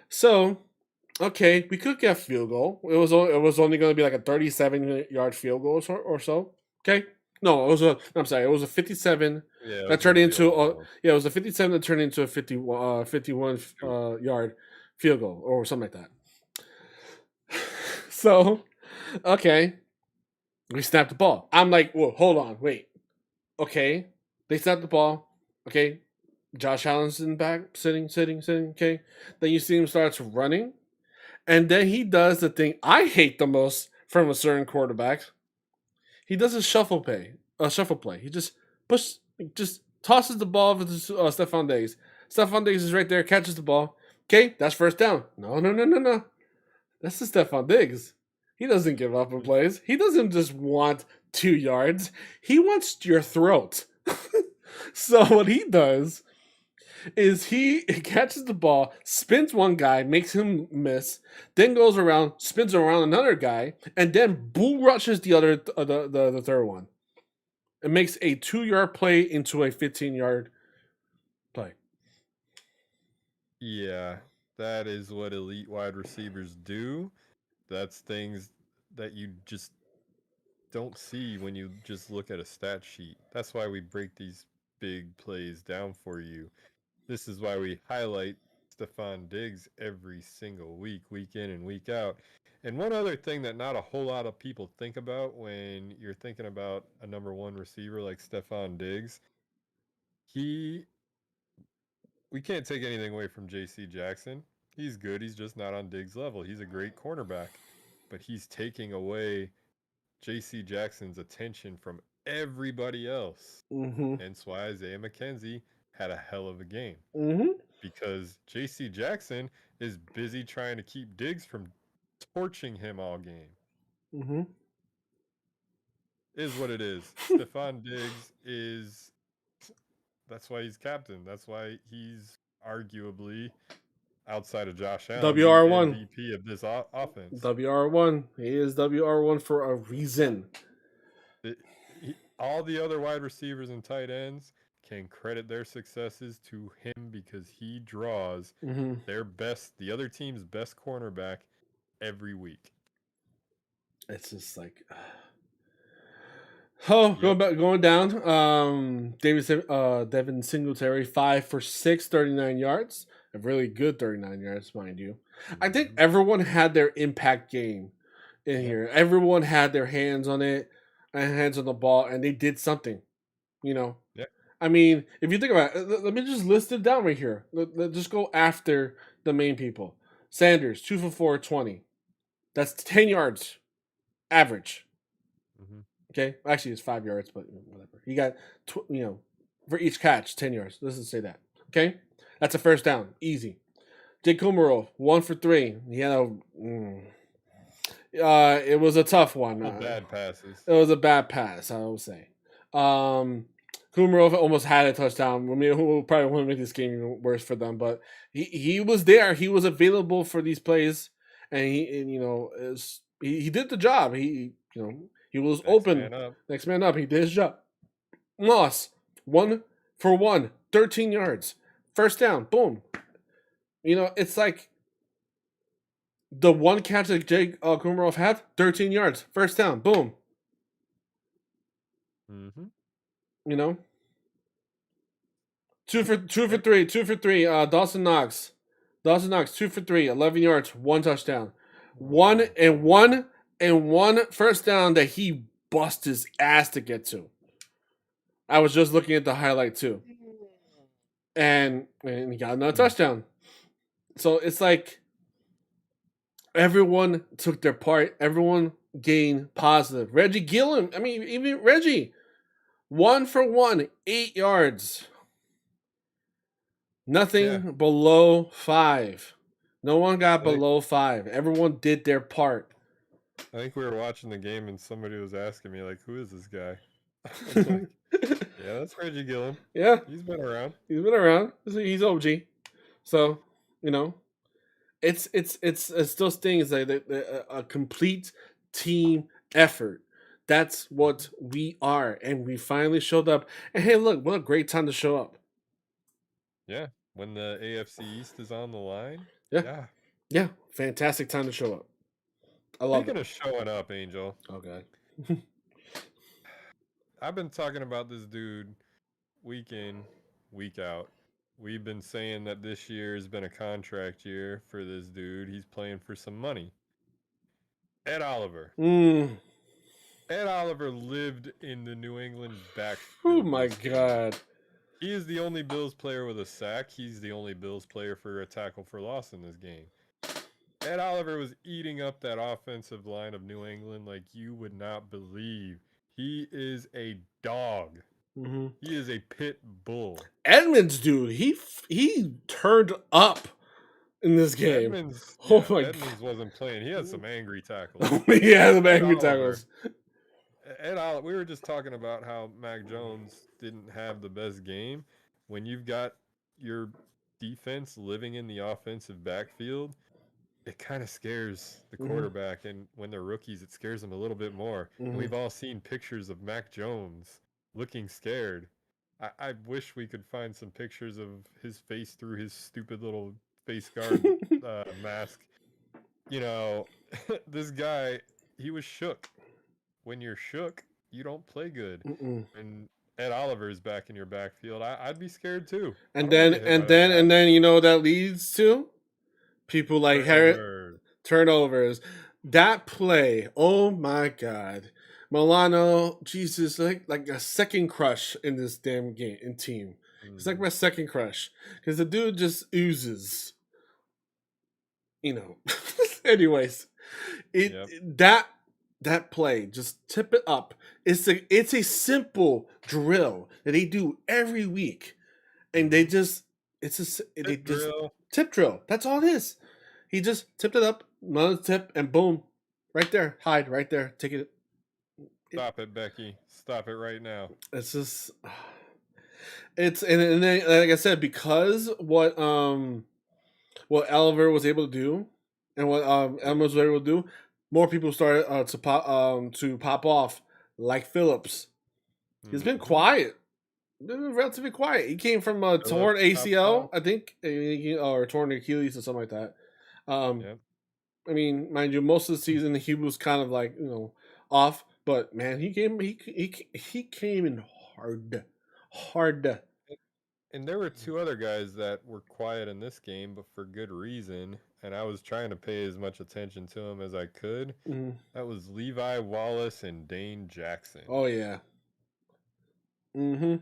Speaker 1: So, okay, we could get a field goal. It was only going to be like a 37-yard field goal or so. Okay. No, it was a 57 that turned into it was a 57 that turned into a 51 yard field goal or something like that. So, okay, we snapped the ball. I'm like, whoa, hold on, wait. Okay, they snapped the ball. Okay, Josh Allen's in the back, sitting. Okay, then you see him starts running, and then he does the thing I hate the most from a certain quarterback. He does a shuffle play. He just tosses the ball to Stephon Diggs. Stephon Diggs is right there, catches the ball. Okay, that's first down. No. That's the Stephon Diggs. He doesn't give up on plays. He doesn't just want 2 yards. He wants your throat. So what he does is he catches the ball, spins one guy, makes him miss, then goes around, spins around another guy, and then bull rushes the other the third one. It makes a 2-yard play into a 15-yard play.
Speaker 5: Yeah, that is what elite wide receivers do. That's things that you just don't see when you just look at a stat sheet. That's why we break these big plays down for you. This is why we highlight Stephon Diggs every single week, week in and week out. And one other thing that not a whole lot of people think about when you're thinking about a number one receiver like Stephon Diggs, we can't take anything away from J.C. Jackson. He's good. He's just not on Diggs' level. He's a great cornerback, but he's taking away J.C. Jackson's attention from everybody else.
Speaker 1: Mm-hmm.
Speaker 5: Hence why Isaiah McKenzie had a hell of a game.
Speaker 1: Mm-hmm.
Speaker 5: Because J.C. Jackson is busy trying to keep Diggs from torching him all game.
Speaker 1: Mm-hmm.
Speaker 5: Is what it is. Stephon Diggs is... That's why he's captain. That's why he's arguably, outside of Josh Allen,
Speaker 1: WR1.
Speaker 5: the MVP of this offense.
Speaker 1: WR1. He is WR1 for a reason.
Speaker 5: All the other wide receivers and tight ends can credit their successes to him because he draws the other team's best cornerback every week.
Speaker 1: It's just like... going down. Devin Singletary, 5 for 6, 39 yards. A really good 39 yards, mind you. I think everyone had their impact game in here. Everyone had their hands on it, and hands on the ball, and they did something. Yeah. I mean, if you think about it, let me just list it down right here. Let's just go after the main people. Sanders, 2 for 4, 20. That's 10 yards average. Okay, actually it's 5 yards, but whatever. He got, for each catch, 10 yards. Let's just say that. Okay, that's a first down, easy. Jake Kumerow, 1 for 3. He had it was a tough one.
Speaker 5: Bad passes.
Speaker 1: It was a bad pass, I would say. Kumerow almost had a touchdown. I mean, who probably wouldn't make this game even worse for them, but he was there. He was available for these plays, and he did the job. He was open. Next man up. He did his job. Moss, 1 for 1, 13 yards. First down. Boom. It's like the one catch that Jake Kumerow had, 13 yards. First down. Boom.
Speaker 5: Mm-hmm.
Speaker 1: 2 for 3. Dawson Knox, 2 for 3, 11 yards, 1 touchdown. One first down that he bust his ass to get to. I was just looking at the highlight too. And he got another touchdown. So it's like everyone took their part. Everyone gained positive. Reggie Gilliam, even Reggie, 1 for 1, 8 yards. Nothing below 5. No one got below 5. Everyone did their part.
Speaker 5: I think we were watching the game and somebody was asking me, like, who is this guy? I was like, yeah, that's Reggie Gilliam.
Speaker 1: Yeah.
Speaker 5: He's been around.
Speaker 1: He's OG. So, it's still stings like a complete team effort. That's what we are. And we finally showed up. And hey, look, what a great time to show up.
Speaker 5: Yeah. When the AFC East is on the line.
Speaker 1: Yeah. Fantastic time to show up. I love
Speaker 5: Speaking of showing up, Angel.
Speaker 1: Okay.
Speaker 5: I've been talking about this dude week in, week out. We've been saying that this year has been a contract year for this dude. He's playing for some money. Ed Oliver. Ed Oliver lived in the New England backfield.
Speaker 1: Oh my God.
Speaker 5: He is the only Bills player with a sack. He's the only Bills player for a tackle for loss in this game. Ed Oliver was eating up that offensive line of New England like you would not believe. He is a dog.
Speaker 1: Mm-hmm.
Speaker 5: He is a pit bull.
Speaker 1: Edmonds, dude, he turned up in this game.
Speaker 5: Edmonds,
Speaker 1: Oh
Speaker 5: yeah,
Speaker 1: my
Speaker 5: Edmonds wasn't playing. He had some angry tackles.
Speaker 1: god. Yeah, the
Speaker 5: Ed
Speaker 1: angry
Speaker 5: Oliver.
Speaker 1: tackles.
Speaker 5: We were just talking about how Mac Jones didn't have the best game. When you've got your defense living in the offensive backfield, it kind of scares the quarterback. And when they're rookies, it scares them a little bit more. And we've all seen pictures of Mac Jones looking scared. I wish we could find some pictures of his face through his stupid little face guard mask. You know, this guy, he was shook. When you're shook, you don't play good. And Ed Oliver's back in your backfield, I'd be scared too.
Speaker 1: And then you know what that leads to? People like turnovers. That play, oh my god. Milano, Jesus, like a second crush in this damn game and team. It's like my second crush. Because the dude just oozes. You know. Anyways. That play, just tip it up. It's a simple drill that they do every week. And they just tip drill. That's all it is. He just tipped it up, another tip, and boom, right there, hide right there, take it.
Speaker 5: Stop it, Becky. Stop it right now.
Speaker 1: It's just, and then, like I said, because what Oliver was able to do, and what Elmer was able to do, more people started to pop off, like Phillips. He's been quiet. Been relatively quiet. He came from a torn ACL, I think, or torn Achilles or something like that. I mean, mind you, most of the season he was kind of like off, but man, he came in hard.
Speaker 5: And there were two other guys that were quiet in this game, but for good reason. And I was trying to pay as much attention to him as I could. That was Levi Wallace and Dane Jackson.
Speaker 1: Oh yeah.
Speaker 5: The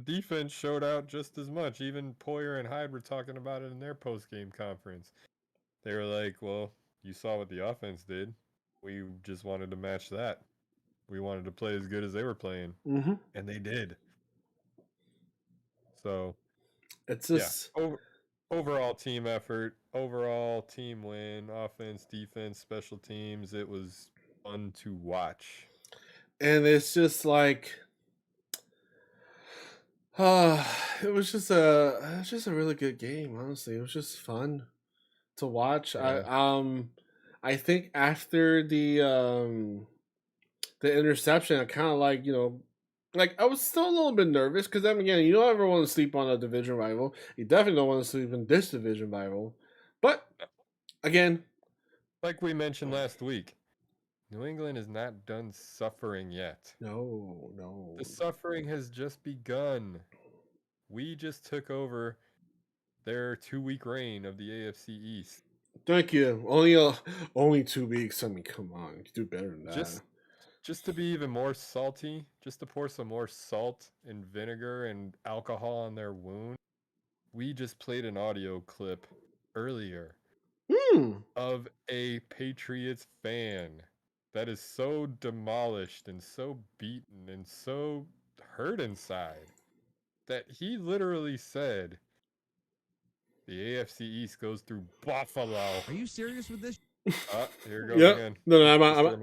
Speaker 5: defense showed out just as much. Even Poyer and Hyde were talking about it in their post-game conference. They were like, well, you saw what the offense did. We just wanted to match that. We wanted to play as good as they were playing. And they did. So,
Speaker 1: it's just
Speaker 5: overall team effort, overall team win, offense, defense, special teams. It was fun to watch.
Speaker 1: And it's just like, it was just a really good game. Honestly, it was just fun to watch.
Speaker 5: Yeah.
Speaker 1: I think after the interception, I kind of like I was still a little bit nervous because again, you don't ever want to sleep on a division rival. You definitely don't want to sleep in this division rival. But again,
Speaker 5: like we mentioned last week, New England is not done suffering yet.
Speaker 1: No.
Speaker 5: The suffering has just begun. We just took over their 2-week reign of the AFC East.
Speaker 1: Thank you. Only 2 weeks. I mean, come on, you do better than that.
Speaker 5: Just to be even more salty, just to pour some more salt and vinegar and alcohol on their wound, we just played an audio clip earlier of a Patriots fan that is so demolished and so beaten and so hurt inside that he literally said the AFC East goes through Buffalo.
Speaker 3: Are you serious with this?
Speaker 5: Here it goes again.
Speaker 1: No, I'm not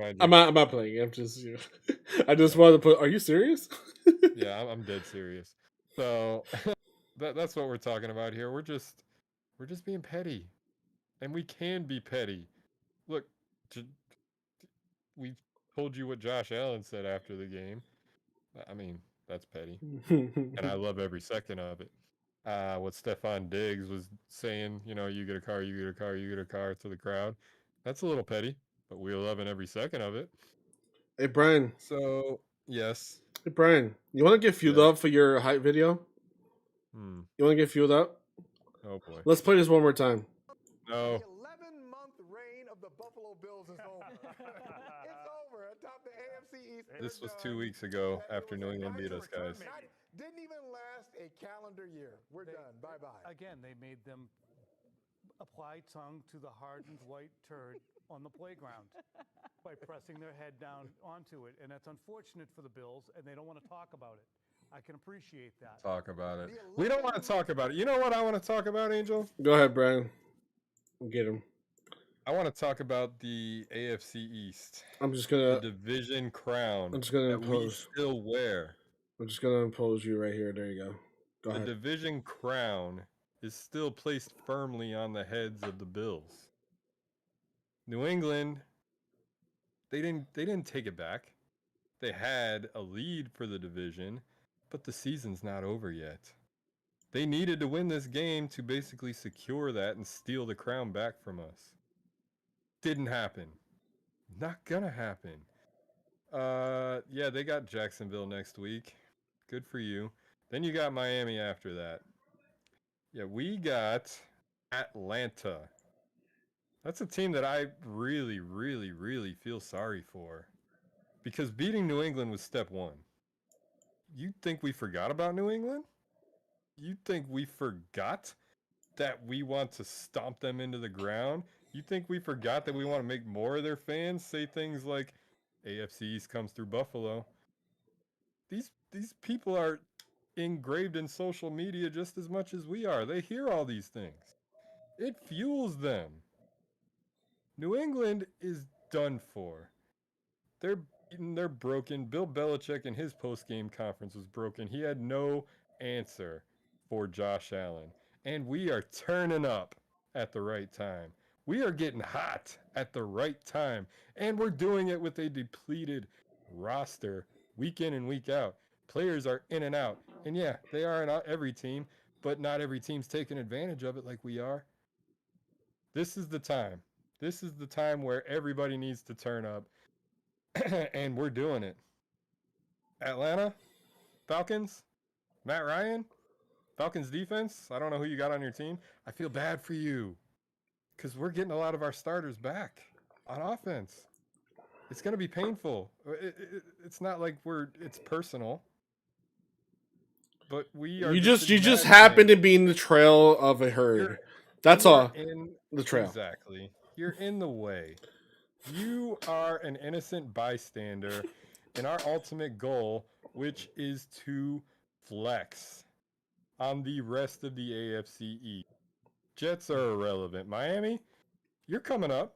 Speaker 1: playing. I'm just, I just wanted to put. Are you serious?
Speaker 5: Yeah, I'm dead serious. So that's what we're talking about here. We're just being petty, and we can be petty. Look, we told you what Josh Allen said after the game. I mean, that's petty, and I love every second of it. What Stephon Diggs was saying, you get a car, you get a car, you get a car to the crowd. That's a little petty, but we're loving every second of it.
Speaker 1: Hey, Brian.
Speaker 5: So, yes.
Speaker 1: Hey, Brian, you want to get fueled up for your hype video? You want to get fueled up?
Speaker 5: Oh, boy.
Speaker 1: Let's play this one more time.
Speaker 5: No.
Speaker 2: The 11-month reign of the Buffalo Bills is over. It's over atop the AFC East.
Speaker 5: This was 2 weeks ago after New England beat us, guys.
Speaker 2: Didn't even last a calendar year. We're done. Bye-bye.
Speaker 4: Again, they made them apply tongue to the hardened white turd on the playground by pressing their head down onto it. And that's unfortunate for the Bills, and they don't want to talk about it. I can appreciate that.
Speaker 5: Talk about it. We don't want to talk about it. You know what I want to talk about, Angel?
Speaker 1: Go ahead, Brian. Get him.
Speaker 5: I want to talk about the AFC East.
Speaker 1: I'm just
Speaker 5: The
Speaker 1: gonna.
Speaker 5: division crown
Speaker 1: I'm just gonna
Speaker 5: that we
Speaker 1: impose.
Speaker 5: still wear.
Speaker 1: I'm just gonna impose you right here. There you go. Go
Speaker 5: The
Speaker 1: ahead.
Speaker 5: division crown is still placed firmly on the heads of the Bills. New England, they didn't take it back. They had a lead for the division, but the season's not over yet. They needed to win this game to basically secure that and steal the crown back from us. Didn't happen. Not gonna happen. Yeah, they got Jacksonville next week. Good for you. Then you got Miami after that. Yeah, we got Atlanta. That's a team that I really, really, really feel sorry for. Because beating New England was step one. You think we forgot about New England? You think we forgot that we want to stomp them into the ground? You think we forgot that we want to make more of their fans say things like AFC East comes through Buffalo? These people are engraved in social media just as much as we are. They hear all these things. It fuels them. New England is done for. They're beaten, they're broken. Bill Belichick in his post-game conference was broken. He had no answer for Josh Allen. And we are turning up at the right time. We are getting hot at the right time. And we're doing it with a depleted roster week in and week out. Players are in and out. And yeah, they are in every team, but not every team's taking advantage of it like we are. This is the time. This is the time where everybody needs to turn up. And we're doing it. Atlanta, Falcons, Matt Ryan, Falcons defense. I don't know who you got on your team. I feel bad for you because we're getting a lot of our starters back on offense. It's going to be painful. It's not like it's personal, but we are.
Speaker 1: You just happen to be in the trail of a herd. That's all.
Speaker 5: In
Speaker 1: the trail.
Speaker 5: Exactly. You're in the way. You are an innocent bystander in our ultimate goal, which is to flex on the rest of the AFC East. Jets are irrelevant. Miami, you're coming up.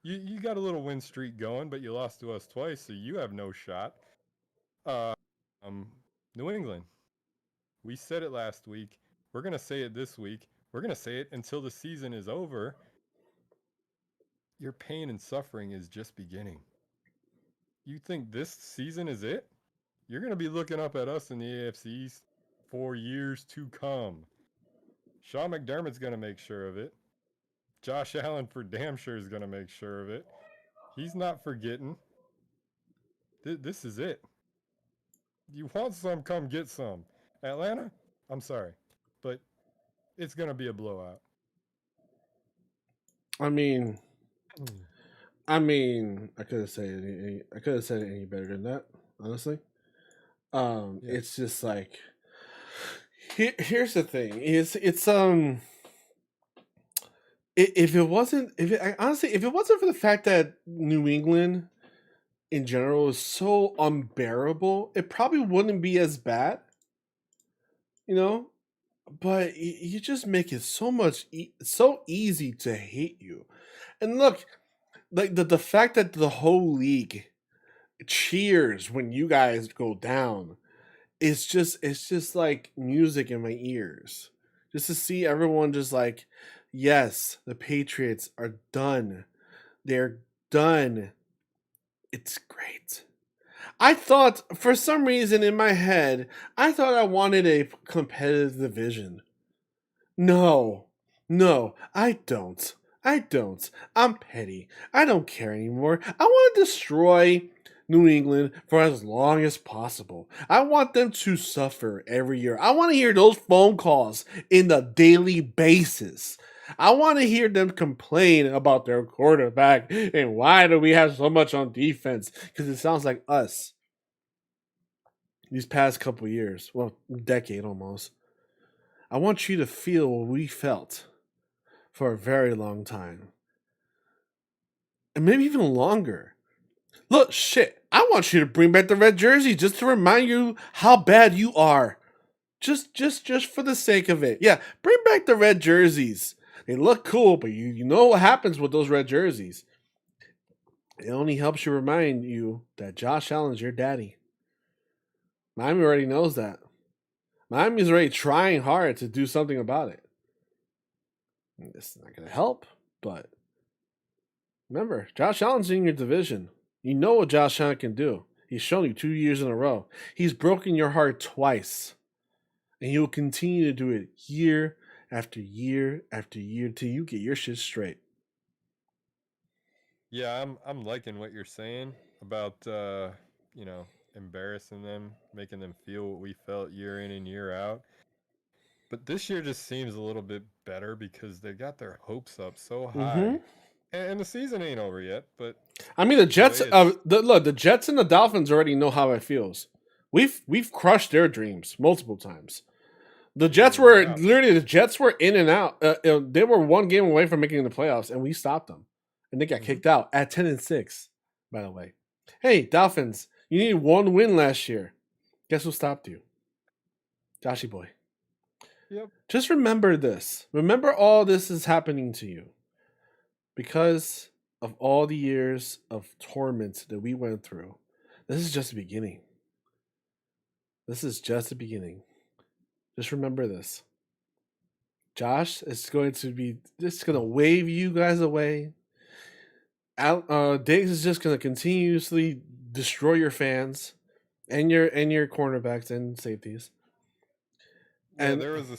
Speaker 5: You got a little win streak going, but you lost to us twice, so you have no shot. New England, we said it last week. We're going to say it this week. We're going to say it until the season is over. Your pain and suffering is just beginning. You think this season is it? You're going to be looking up at us in the AFC East for years to come. Sean McDermott's going to make sure of it. Josh Allen for damn sure is going to make sure of it. He's not forgetting. This is it. You want some, come get some. Atlanta, I'm sorry, but it's going to be a blowout.
Speaker 1: I mean, I could have said it any better than that, honestly. It's just like here's the thing. If it wasn't for the fact that New England in general is so unbearable, it probably wouldn't be as bad. You know? But you just make it so easy to hate you. And look, like the fact that the whole league cheers when you guys go down, it's just like music in my ears. Just to see everyone just like, yes, the Patriots are done. They're done. It's great. I thought, for some reason in my head, I thought I wanted a competitive division. No, I don't. I'm petty. I don't care anymore. I want to destroy New England for as long as possible. I want them to suffer every year. I want to hear those phone calls in the daily basis. I want to hear them complain about their quarterback and why do we have so much on defense? Because it sounds like us. These past couple years, well, decade almost. I want you to feel what we felt for a very long time. And maybe even longer. Look, shit. I want you to bring back the red jersey just to remind you how bad you are. Just for the sake of it. Yeah, bring back the red jerseys. They look cool, but you know what happens with those red jerseys. It only helps you remind you that Josh Allen's your daddy. Miami already knows that. Miami's already trying hard to do something about it. It's not going to help, but remember, Josh Allen's in your division. You know what Josh Allen can do. He's shown you 2 years in a row. He's broken your heart twice. And he will continue to do it year after year after year till you get your shit straight.
Speaker 5: Yeah, I'm liking what you're saying about embarrassing them, making them feel what we felt year in and year out. But this year just seems a little bit better because they got their hopes up so high. And the season ain't over yet, but
Speaker 1: I mean the Jets the Jets and the Dolphins already know how it feels. We've crushed their dreams multiple times. The Jets were in and out. They were one game away from making the playoffs, and we stopped them. And they got kicked out at 10-6, by the way. Hey, Dolphins, you needed one win last year. Guess who stopped you? Joshy boy.
Speaker 5: Yep.
Speaker 1: Just remember this. Remember all this is happening to you because of all the years of torment that we went through. This is just the beginning. This is just the beginning. Just remember this. Josh is going to wave you guys away. Diggs is just going to continuously destroy your fans and your cornerbacks and safeties.
Speaker 5: And there was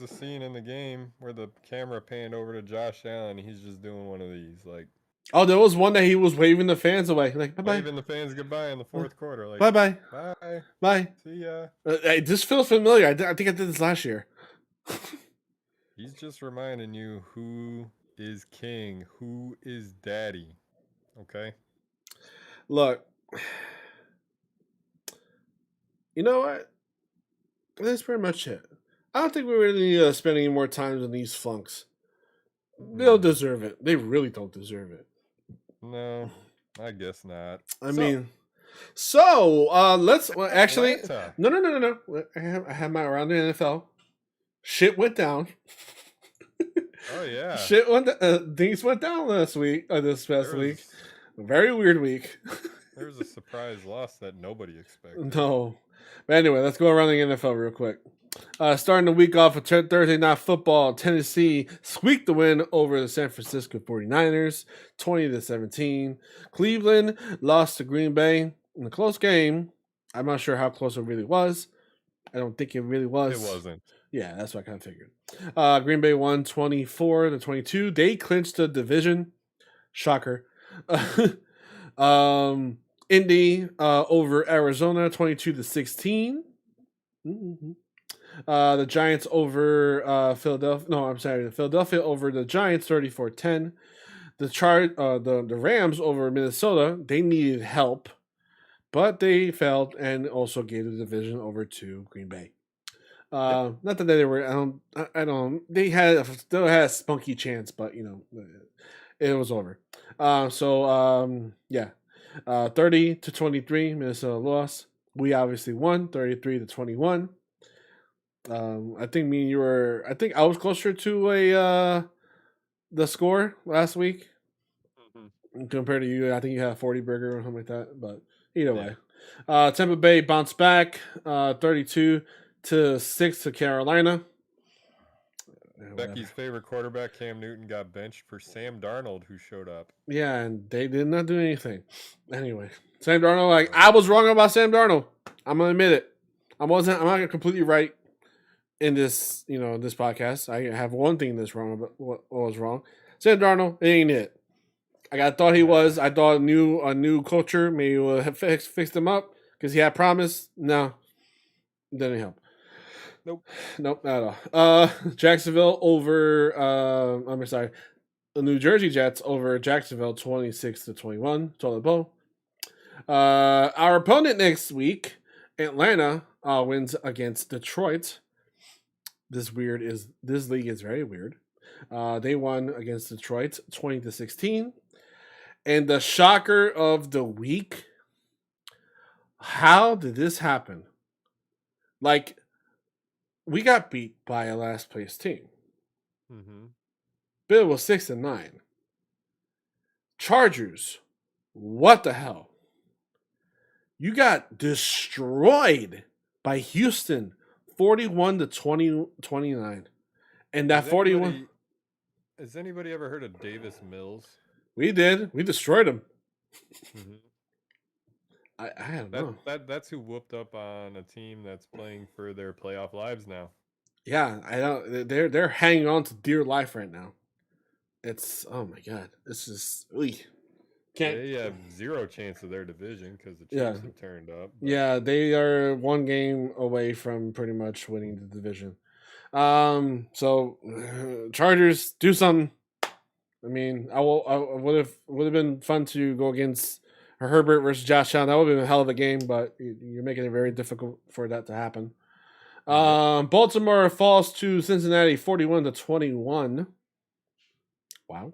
Speaker 5: a scene in the game where the camera panned over to Josh Allen. He's just doing one of these, like.
Speaker 1: Oh, there was one that he was waving the fans away, like bye bye.
Speaker 5: Waving the fans goodbye in the fourth quarter, like
Speaker 1: bye bye,
Speaker 5: bye,
Speaker 1: bye.
Speaker 5: See ya.
Speaker 1: This feels familiar. I think I did this last year.
Speaker 5: He's just reminding you who is king, who is daddy. Okay.
Speaker 1: Look, you know what? That's pretty much it. I don't think we really need to spend any more time on these flunks. They don't deserve it. They really don't deserve it.
Speaker 5: No, I guess not.
Speaker 1: Let's actually no. I have my around the NFL. Shit went down.
Speaker 5: Oh yeah.
Speaker 1: Things went down last week. This past week. A very weird week.
Speaker 5: There was a surprise loss that nobody expected.
Speaker 1: No. But anyway, let's go around the NFL real quick. Starting the week off with Thursday Night Football, Tennessee squeaked the win over the San Francisco 49ers, 20-17. Cleveland lost to Green Bay in a close game. I'm not sure how close it really was. I don't think it really was.
Speaker 5: It wasn't.
Speaker 1: Yeah, that's what I kind of figured. Green Bay won 24-22. They clinched the division. Shocker. Indy over Arizona, 22-16. Mm-hmm. The Giants over Philadelphia. No, I'm sorry. The Philadelphia over the Giants, 34-10. The Rams over Minnesota. They needed help, but they failed and also gave the division over to Green Bay. Not that they were. I don't. They still had a spunky chance, but it was over. 30-23, Minnesota lost. We obviously won, 33-21. I think me and you were. I think I was closer to the score last week compared to you. I think you had a 40 burger or something like that. But either way, Tampa Bay bounced back, 32-6 to Carolina.
Speaker 5: Becky's favorite quarterback, Cam Newton, got benched for Sam Darnold, who showed up.
Speaker 1: Yeah, and they did not do anything. Anyway, Sam Darnold, I was wrong about Sam Darnold. I'm gonna admit it. I'm not completely right in this, this podcast. I have one thing that's wrong about what was wrong. Sam Darnold, it ain't it. I thought he was. I thought a new culture maybe would have fixed him up because he had promise. No, didn't help. Nope, not at all. Jacksonville over. I'm sorry, the New Jersey Jets over Jacksonville, 26-21. Toilet bowl. Our opponent next week, Atlanta, wins against Detroit. This league is very weird. They won against Detroit, 20-16. And the shocker of the week, how did this happen? Like, we got beat by a last place team.
Speaker 5: Mm-hmm.
Speaker 1: Bill was 6-9. Chargers, what the hell? You got destroyed by Houston, 41-29. And that 41.
Speaker 5: Has anybody ever heard of Davis Mills?
Speaker 1: We did. We destroyed him.
Speaker 5: Mm-hmm.
Speaker 1: I don't know.
Speaker 5: That's who whooped up on a team that's playing for their playoff lives now.
Speaker 1: Yeah, I don't. They're hanging on to dear life right now. It's oh my god. This is can't.
Speaker 5: They have zero chance of their division because the Chiefs
Speaker 1: Yeah.
Speaker 5: have turned up. But
Speaker 1: Yeah, they are one game away from pretty much winning the division. So Chargers do something. I mean, I would have been fun to go against Herbert versus Josh Allen. That would have been a hell of a game, but you're making it very difficult for that to happen. Baltimore falls to Cincinnati 41-21. Wow.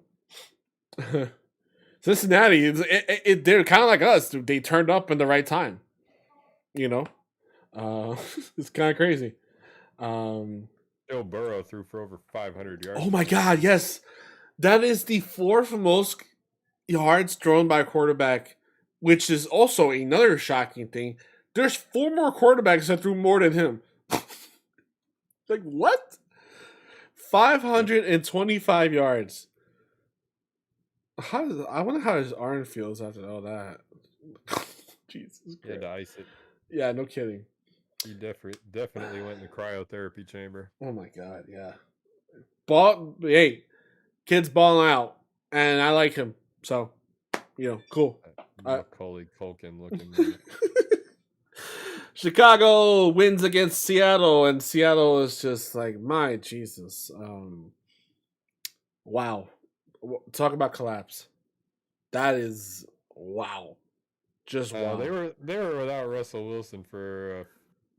Speaker 1: Cincinnati, they're kind of like us. They turned up in the right time. You know, it's kind of crazy.
Speaker 5: Joe Burrow threw for over 500 yards.
Speaker 1: Oh my God, yes. That is the fourth most yards thrown by a quarterback, which is also another shocking thing. There's 4 more quarterbacks that threw more than him. Like, what? 525 yards. I wonder how his arm feels after all that. Jesus Christ.
Speaker 5: He had to ice it.
Speaker 1: Yeah, no kidding.
Speaker 5: He definitely went in the cryotherapy chamber.
Speaker 1: Oh my God, yeah. Hey, kid's balling out, and I like him. So, cool.
Speaker 5: Macaulay Culkin looking.
Speaker 1: Chicago wins against Seattle, and Seattle is just like, my Jesus. Wow. Talk about collapse. That is wow. Just wow.
Speaker 5: They were without Russell Wilson for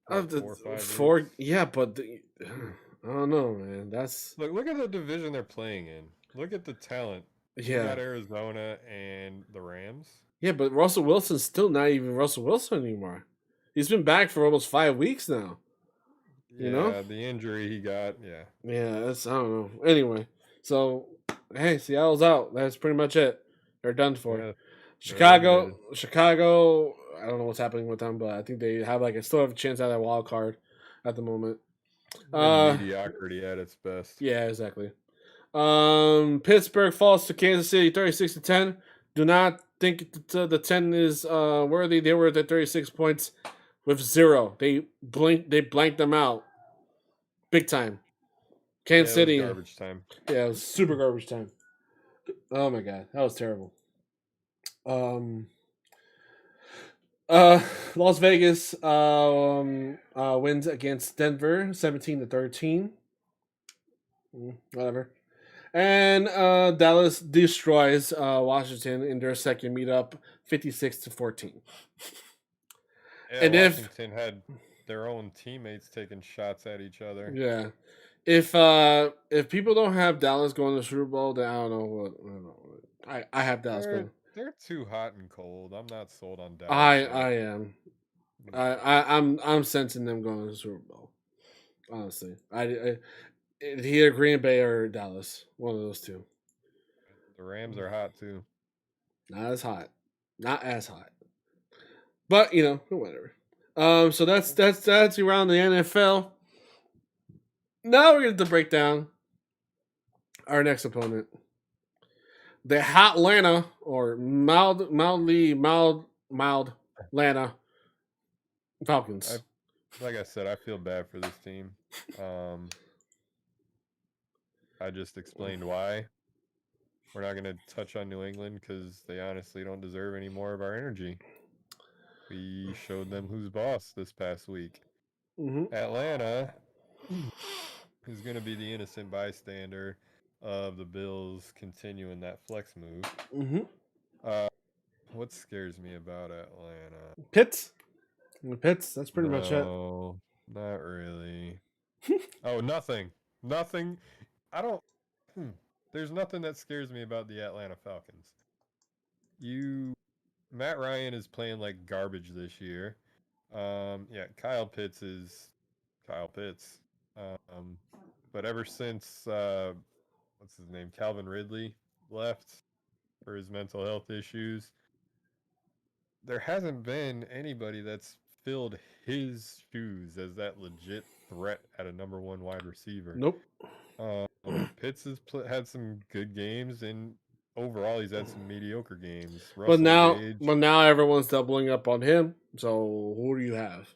Speaker 5: 4 or 5 weeks.
Speaker 1: Yeah, but I don't know, man. That's
Speaker 5: look at the division they're playing in. Look at the talent.
Speaker 1: Yeah.
Speaker 5: You got Arizona and the Rams.
Speaker 1: Yeah, but Russell Wilson's still not even Russell Wilson anymore. He's been back for almost 5 weeks now. You know?
Speaker 5: The injury he got,
Speaker 1: Yeah, I don't know. Anyway, so hey, Seattle's out. That's pretty much it. They're done for.
Speaker 5: Yeah,
Speaker 1: Chicago, I don't know what's happening with them, but I think they have still have a chance at that wild card at the moment.
Speaker 5: mediocrity at its best.
Speaker 1: Yeah, exactly. Pittsburgh falls to Kansas City 36-10. Do not think the 10 is worthy. They were at 36 points with 0. They blanked them out big time. Kansas City,
Speaker 5: garbage time.
Speaker 1: Yeah, it was super garbage time. Oh my God, that was terrible. Las Vegas wins against Denver 17-13. Whatever. And Dallas destroys Washington in their second meetup 56-14.
Speaker 5: Yeah,
Speaker 1: And
Speaker 5: Washington had their own teammates taking shots at each other.
Speaker 1: Yeah. If people don't have Dallas going to the Super Bowl, then I don't know what. I have Dallas going.
Speaker 5: They're too hot and cold. I'm not sold on Dallas.
Speaker 1: I am. I'm sensing them going to the Super Bowl. Honestly, either Green Bay or Dallas, one of those two.
Speaker 5: The Rams are hot too.
Speaker 1: Not as hot, but whatever. So that's around the NFL. Now we're going to break down our next opponent. The hot Atlanta, or mild Atlanta Falcons.
Speaker 5: Like I said, I feel bad for this team. I just explained why. We're not going to touch on New England because they honestly don't deserve any more of our energy. We showed them who's boss this past week.
Speaker 1: Mm-hmm.
Speaker 5: Atlanta is going to be the innocent bystander of the Bills continuing that flex move.
Speaker 1: Mm-hmm.
Speaker 5: What scares me about Atlanta?
Speaker 1: Pitts, that's pretty much it.
Speaker 5: No, not really. Oh, nothing. I don't. There's nothing that scares me about the Atlanta Falcons. Matt Ryan is playing like garbage this year. Yeah, Kyle Pitts is Kyle Pitts. But ever since what's his name, Calvin Ridley left for his mental health issues, there hasn't been anybody that's filled his shoes as that legit threat at a number one wide receiver.
Speaker 1: Nope.
Speaker 5: Pitts has had some good games, and overall he's had some mediocre games.
Speaker 1: But now everyone's doubling up on him. So who do you have?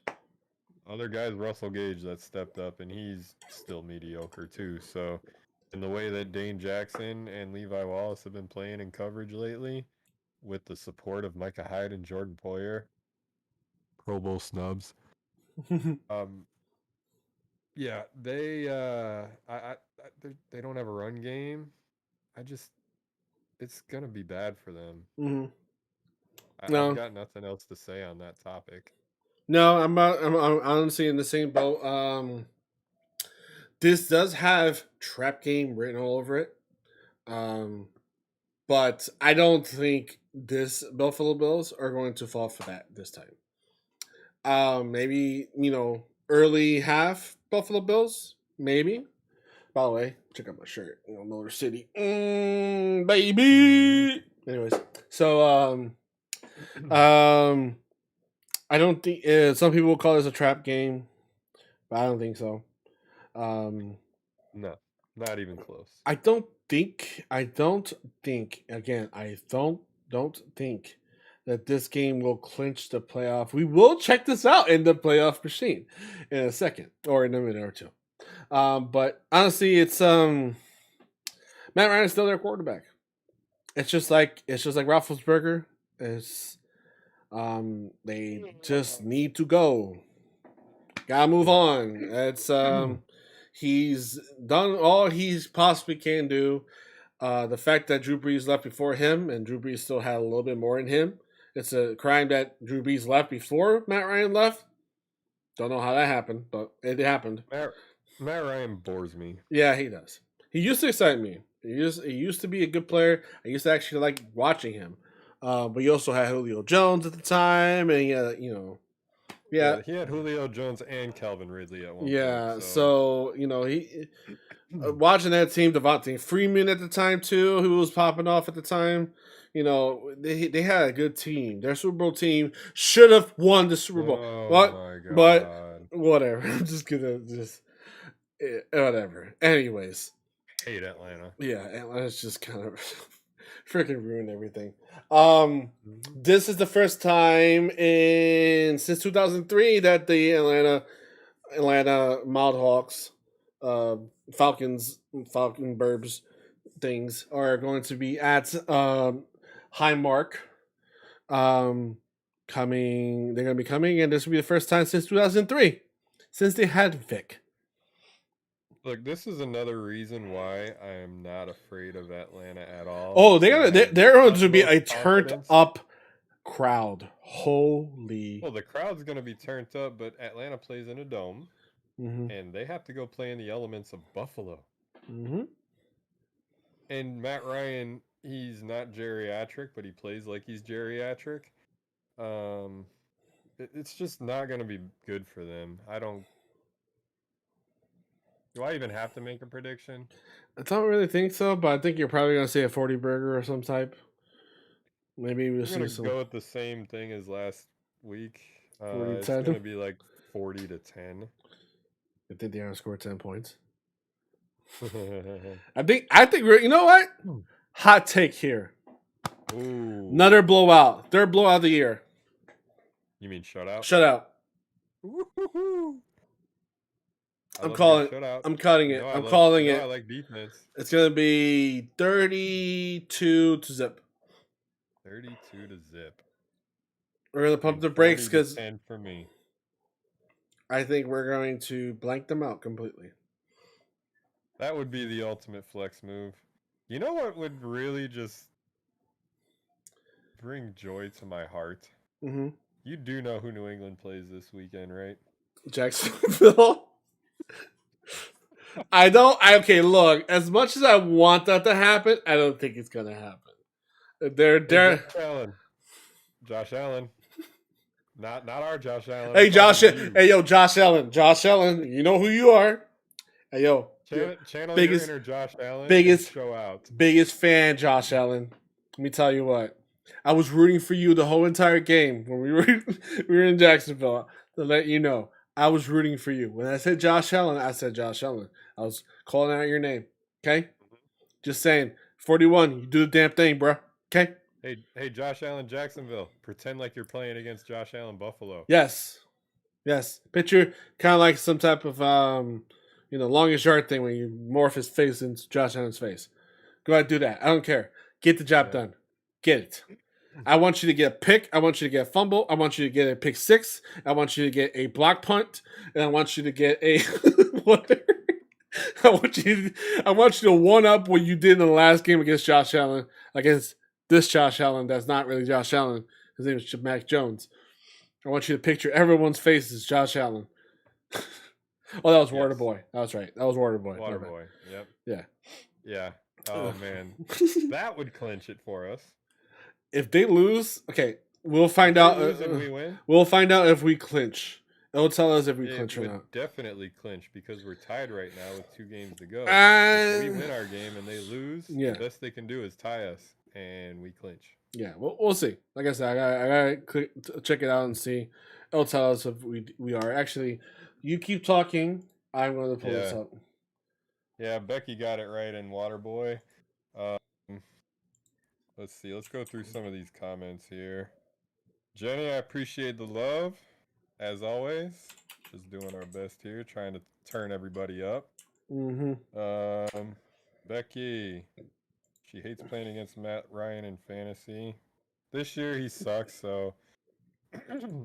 Speaker 5: Other guys, Russell Gage, that stepped up, and he's still mediocre too. So, in the way that Dane Jackson and Levi Wallace have been playing in coverage lately, with the support of Micah Hyde and Jordan Poyer, Pro Bowl snubs. Yeah, they don't have a run game. It's gonna be bad for them.
Speaker 1: Mm-hmm.
Speaker 5: I've got nothing else to say on that topic.
Speaker 1: No, I'm honestly in the same boat. This does have trap game written all over it. But I don't think this Buffalo Bills are going to fall for that this time. Maybe, early half Buffalo Bills, maybe. By the way, check out my shirt. Motor City, baby. Anyways, so I don't think some people will call this a trap game, but I don't think so.
Speaker 5: No, not even close.
Speaker 1: I don't think that this game will clinch the playoff. We will check this out in the playoff machine in a second or in a minute or two. But honestly, it's Matt Ryan is still their quarterback. It's just like Roethlisberger. It's they just need to go. Gotta move on. It's he's done all he possibly can do. The fact that Drew Brees left before him and Drew Brees still had a little bit more in him. It's a crime that Drew Brees left before Matt Ryan left. Don't know how that happened, but it happened.
Speaker 5: Matt Ryan bores me.
Speaker 1: Yeah, he does. He used to excite me. He used to be a good player. I used to actually like watching him. But you also had Julio Jones at the time, and yeah,
Speaker 5: he had Julio Jones and Calvin Ridley at one point.
Speaker 1: Yeah, so he watching that team, Devontae Freeman at the time too, who was popping off at the time. They had a good team. Their Super Bowl team should have won the Super Bowl.
Speaker 5: My God.
Speaker 1: But whatever. I'm just gonna whatever. Anyways,
Speaker 5: hate Atlanta.
Speaker 1: Yeah, Atlanta's just kind of freaking ruined everything. This is the first time since 2003 that the Atlanta Mildhawks, Falcon Burbs things are going to be at Highmark. They're going to be coming, and this will be the first time since 2003 since they had Vic.
Speaker 5: Look, this is another reason why I am not afraid of Atlanta at all.
Speaker 1: Oh, they're going to be a turned up crowd. Holy!
Speaker 5: Well, the crowd's going to be turned up, but Atlanta plays in a dome, and they have to go play in the elements of Buffalo.
Speaker 1: Mm-hmm.
Speaker 5: And Matt Ryan, he's not geriatric, but he plays like he's geriatric. It's just not going to be good for them. Do I even have to make a prediction?
Speaker 1: I don't really think so, but I think you're probably going to see a 40 burger or some type. Maybe we'll see some.
Speaker 5: Go with the same thing as last week. It's
Speaker 1: 40-10.
Speaker 5: going to be like 40-10.
Speaker 1: I think they're going to score 10 points. I think we're. You know what? Hot take here.
Speaker 5: Ooh.
Speaker 1: Another blowout. Third blowout of the year.
Speaker 5: You mean shutout?
Speaker 1: Shutout. I'm cutting it. I'm calling it.
Speaker 5: I like defense.
Speaker 1: It's going to be 32 to zip.
Speaker 5: 32 to zip.
Speaker 1: We're going to pump the brakes because
Speaker 5: 10 for me.
Speaker 1: I think we're going to blank them out completely.
Speaker 5: That would be the ultimate flex move. You know what would really just bring joy to my heart?
Speaker 1: Mm-hmm.
Speaker 5: You do know who New England plays this weekend, right?
Speaker 1: Jacksonville. Okay, look, as much as I want that to happen, I don't think it's going to happen. They're
Speaker 5: Hey, Josh Allen, not our Josh Allen.
Speaker 1: Hey
Speaker 5: I'm
Speaker 1: Josh,
Speaker 5: talking to you.
Speaker 1: hey yo, Josh Allen, you know who you are. Hey yo,
Speaker 5: Channel your
Speaker 1: biggest
Speaker 5: inner Josh Allen
Speaker 1: biggest
Speaker 5: and show out.
Speaker 1: biggest fan, Josh Allen. Let me tell you what. I was rooting for you the whole entire game when we were we were in Jacksonville. To let you know, I was rooting for you. When I said Josh Allen, I said Josh Allen. I was calling out your name. Okay, just saying. 41, you do the damn thing, bro. Okay.
Speaker 5: Hey, Josh Allen, Jacksonville. Pretend like you're playing against Josh Allen, Buffalo.
Speaker 1: Yes. Picture kind of like some type of longest yard thing when you morph his face into Josh Allen's face. Go ahead, do that. I don't care. Get the job done. Get it. I want you to get a pick. I want you to get a fumble. I want you to get a pick six. I want you to get a block punt, and I want you to get a whatever. I want you to one up what you did in the last game against Josh Allen, against this Josh Allen that's not really Josh Allen. His name is Mac Jones. I want you to picture everyone's face as Josh Allen. Oh, that was Waterboy. That was right. That was Waterboy.
Speaker 5: Waterboy. Yep.
Speaker 1: Yeah.
Speaker 5: Yeah. Oh man, that would clinch it for us.
Speaker 1: If they lose, okay, we'll find out.
Speaker 5: Lose and we win.
Speaker 1: We'll find out if we clinch. It'll tell us if we clinch or not.
Speaker 5: Definitely clinch because we're tied right now with 2 games to go. If we win our game and they lose, the best they can do is tie us, and we clinch.
Speaker 1: Yeah, we'll see. Like I said, I gotta check it out and see. It'll tell us if we are. Actually, you keep talking. I'm going to pull this up.
Speaker 5: Yeah, Becky got it right in Waterboy. Let's see. Let's go through some of these comments here. Jenny, I appreciate the love, as always. Just doing our best here, trying to turn everybody up. Becky, she hates playing against Matt Ryan in fantasy. This year he sucks, so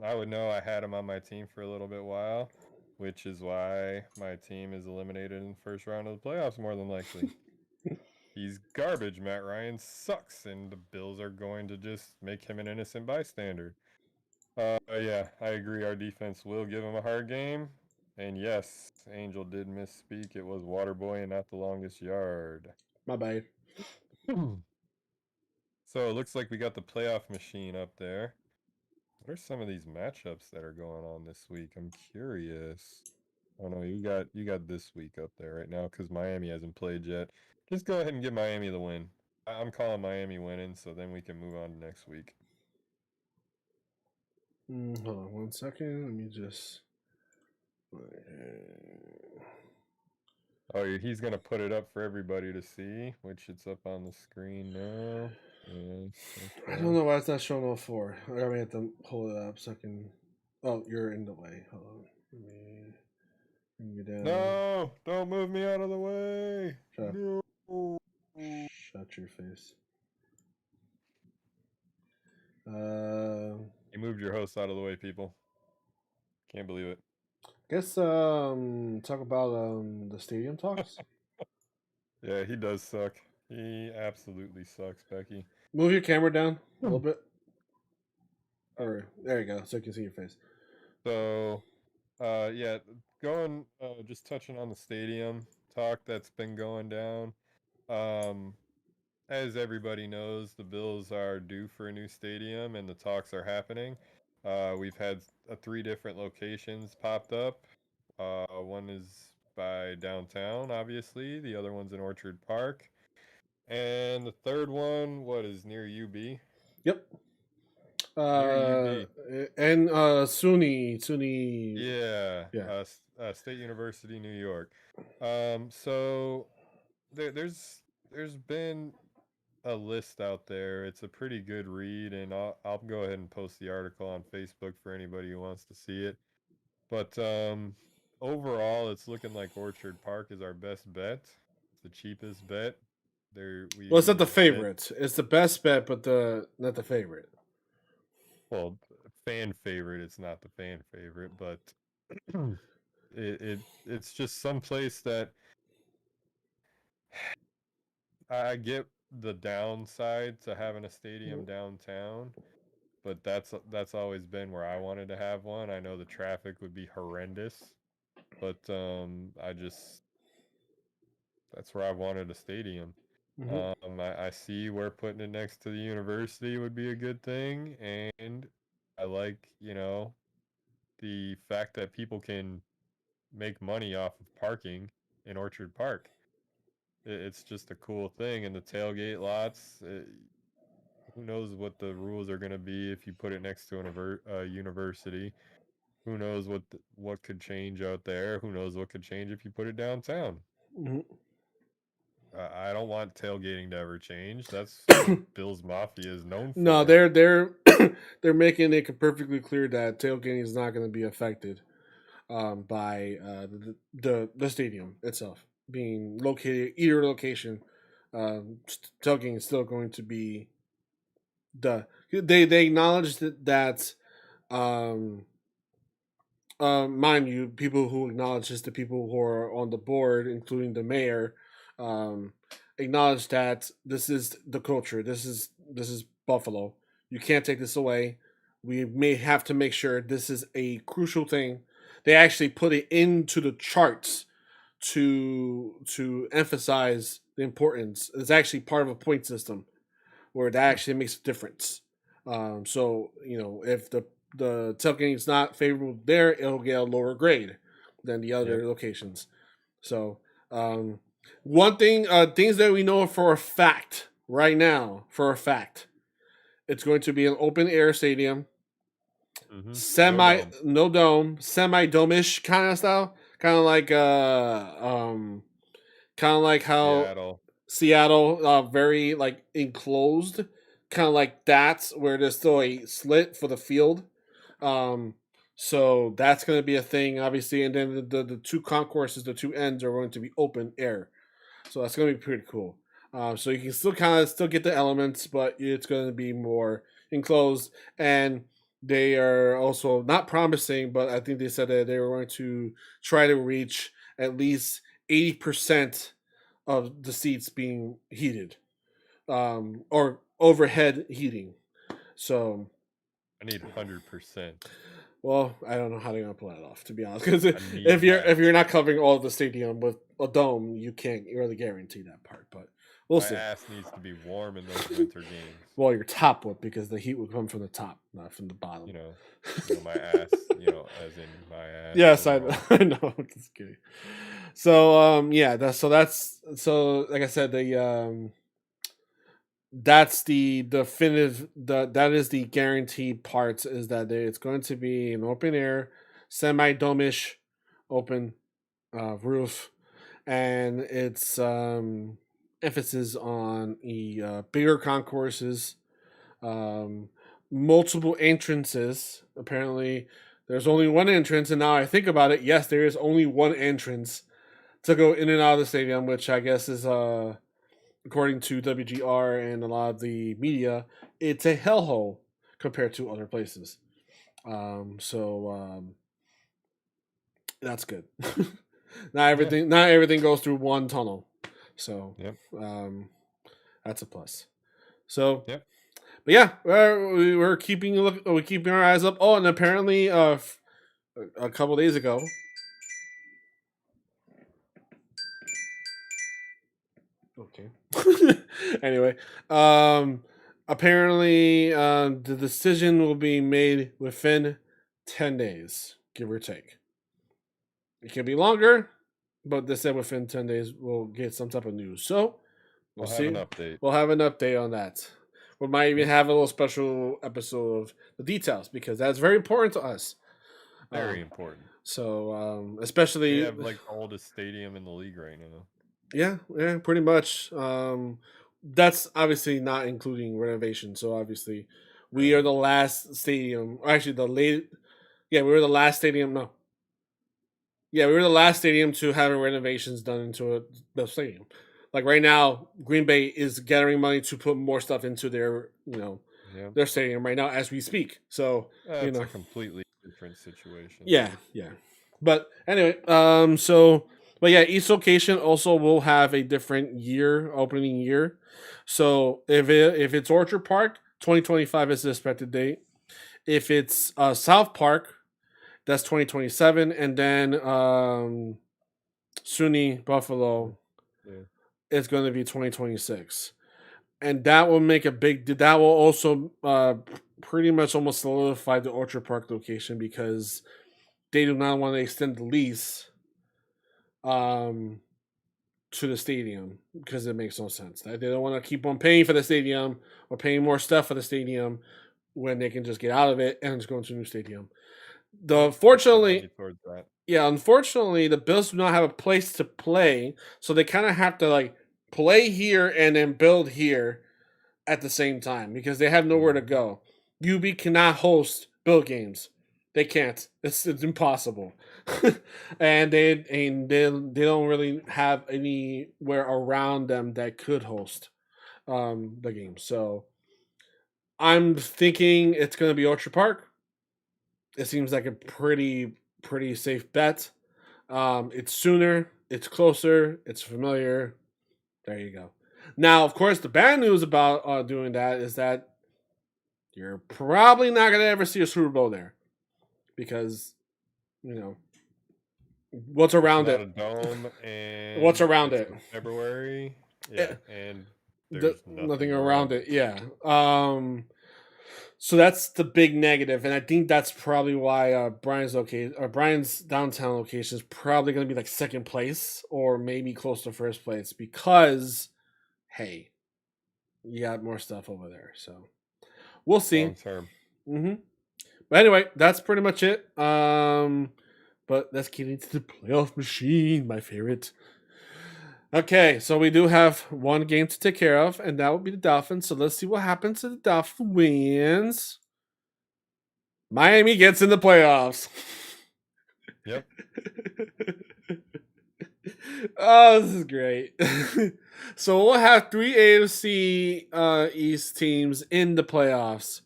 Speaker 5: I would know I had him on my team for a little bit while, which is why my team is eliminated in the first round of the playoffs more than likely. He's garbage. Matt Ryan sucks, and the Bills are going to just make him an innocent bystander. Yeah, I agree. Our defense will give him a hard game. And yes, Angel did misspeak. It was Waterboy and not the longest yard.
Speaker 1: My bad.
Speaker 5: So it looks like we got the playoff machine up there. What are some of these matchups that are going on this week? I'm curious. Oh no, you got this week up there right now because Miami hasn't played yet. Just go ahead and give Miami the win. I'm calling Miami winning, so then we can move on to next week.
Speaker 1: Hold on 1 second. Let me just.
Speaker 5: Oh, he's gonna put it up for everybody to see, which it's up on the screen now.
Speaker 1: I don't know why it's not showing all 4. I gotta have to pull it up so I can. Oh, you're in the way. Hold on. Let me bring you down.
Speaker 5: No, don't move me out of the way.
Speaker 1: Shut
Speaker 5: No.
Speaker 1: Shut your face.
Speaker 5: You moved your host out of the way, people. Can't believe it.
Speaker 1: Guess talk about the stadium talks.
Speaker 5: Yeah, he does suck. He absolutely sucks, Becky.
Speaker 1: Move your camera down a little bit. Or there you go, so you can see your face.
Speaker 5: So, yeah, just touching on the stadium talk that's been going down. As everybody knows, the Bills are due for a new stadium, and the talks are happening. We've had 3 different locations popped up. One is by downtown, obviously. The other one's in Orchard Park. And the third one, near UB?
Speaker 1: Yep.
Speaker 5: Near UB.
Speaker 1: And SUNY.
Speaker 5: Yeah. State University, New York. So there's been a list out there. It's a pretty good read, and I'll go ahead and post the article on Facebook for anybody who wants to see it. But overall, it's looking like Orchard Park is our best bet. It's the cheapest bet.
Speaker 1: Well, it's not the favorite. It's the best bet, but not the favorite.
Speaker 5: Well, fan favorite. It's not the fan favorite, but it's just some place that I get the downside to having a stadium downtown, but that's always been where I wanted to have one. I know the traffic would be horrendous, but that's where I wanted a stadium. I see where putting it next to the university would be a good thing, and I like, the fact that people can make money off of parking in Orchard Park. It's just a cool thing, and the tailgate lots. Who knows what the rules are going to be if you put it next to a university? Who knows what could change out there? Who knows what could change if you put it downtown? I don't want tailgating to ever change. That's what Bill's Mafia is known for.
Speaker 1: No, they're they're making it perfectly clear that tailgating is not going to be affected by the stadium itself being located either location. Tailgating is still going to be they acknowledge that um, mind you, people who acknowledge this, the people who are on the board, including the mayor, um, acknowledge that this is the culture. This is Buffalo. You can't take this away. We may have to make sure this is a crucial thing. They actually put it into the charts to emphasize the importance. It's actually part of a point system where that actually makes a difference. So if the tailgating is not favorable there, it'll get a lower grade than the other locations. So one thing, things that we know for a fact right now, it's going to be an open air stadium, no dome, semi dome-ish kind of style, kind of like how Seattle, very like enclosed, kind of like that, where there's still a slit for the field. So that's going to be a thing, obviously, and then the two concourses, the two ends are going to be open air. So that's going to be pretty cool. So you can still get the elements, but it's going to be more enclosed. And they are also not promising, but I think they said that they were going to try to reach at least 80% of the seats being heated, or overhead heating. So
Speaker 5: I need 100%.
Speaker 1: Well, I don't know how they're gonna pull that off, to be honest. Because if you're not covering all of the stadium with a dome, you can't really guarantee that part. But we'll see.
Speaker 5: My ass needs to be warm in those winter games.
Speaker 1: Well, your top would, because the heat would come from the top, not from the bottom.
Speaker 5: My ass. As in my ass.
Speaker 1: Yes, I know. I'm just kidding. So so like I said, that's the definitive, that is the guaranteed parts, is that it's going to be an open air, semi domish open roof, and it's emphasis on the bigger concourses, multiple entrances. Apparently there's only one entrance, and now I think about it, yes, there is only one entrance to go in and out of the stadium, which I guess is according to WGR and a lot of the media, it's a hellhole compared to other places. So that's good. Not everything goes through one tunnel. So that's a plus. So but yeah, we're keeping our eyes up. Oh, and apparently a couple days ago, okay. Anyway, apparently the decision will be made within 10 days, give or take. It can be longer, but they said within 10 days we'll get some type of news. So we'll see.
Speaker 5: Have an update.
Speaker 1: We'll have an update on that. We might even have a little special episode of the details, because that's very important to us.
Speaker 5: Very important.
Speaker 1: So especially,
Speaker 5: we have like the oldest stadium in the league right now.
Speaker 1: Yeah, pretty much. That's obviously not including renovation. So obviously, we are the last stadium. Actually, we were the last stadium. No. Yeah, we were the last stadium to have renovations done into the stadium. Like right now, Green Bay is gathering money to put more stuff into their, their stadium right now as we speak. So
Speaker 5: it's a completely different situation.
Speaker 1: Yeah. But anyway, but yeah, each location also will have a different opening year. So if it's Orchard Park, 2025 is the expected date. If it's South Park, that's 2027, and then SUNY Buffalo, it's going to be 2026, and that will make a big. That will also pretty much almost solidify the Orchard Park location because they do not want to extend the lease um, to the stadium because it makes no sense. They don't want to keep on paying for the stadium or paying more stuff for the stadium when they can just get out of it and just go into a new stadium. Unfortunately, unfortunately, the Bills do not have a place to play, so they kind of have to like play here and then build here at the same time because they have nowhere to go. UB cannot host Bill games. They can't. It's impossible. And they don't really have anywhere around them that could host the game. So I'm thinking it's going to be Orchard Park. It seems like a pretty safe bet. It's sooner, it's closer, it's familiar. There you go. Now, of course, the bad news about doing that is that you're probably not going to ever see a Super Bowl there because, you know, what's around it?
Speaker 5: A dome and
Speaker 1: what's around it?
Speaker 5: February. Yeah, and there's
Speaker 1: nothing around it. Yeah. So that's the big negative, and I think that's probably why Brian's downtown location is probably going to be like second place or maybe close to first place because, hey, you got more stuff over there. So we'll see.
Speaker 5: Long term.
Speaker 1: Mm-hmm. But anyway, that's pretty much it. But let's get into the playoff machine, my favorite. Okay, so we do have one game to take care of, and that will be the Dolphins. So let's see what happens if the Dolphins wins. Miami gets in the playoffs.
Speaker 5: Yep.
Speaker 1: Oh, this is great. So we'll have 3 AFC East teams in the playoffs.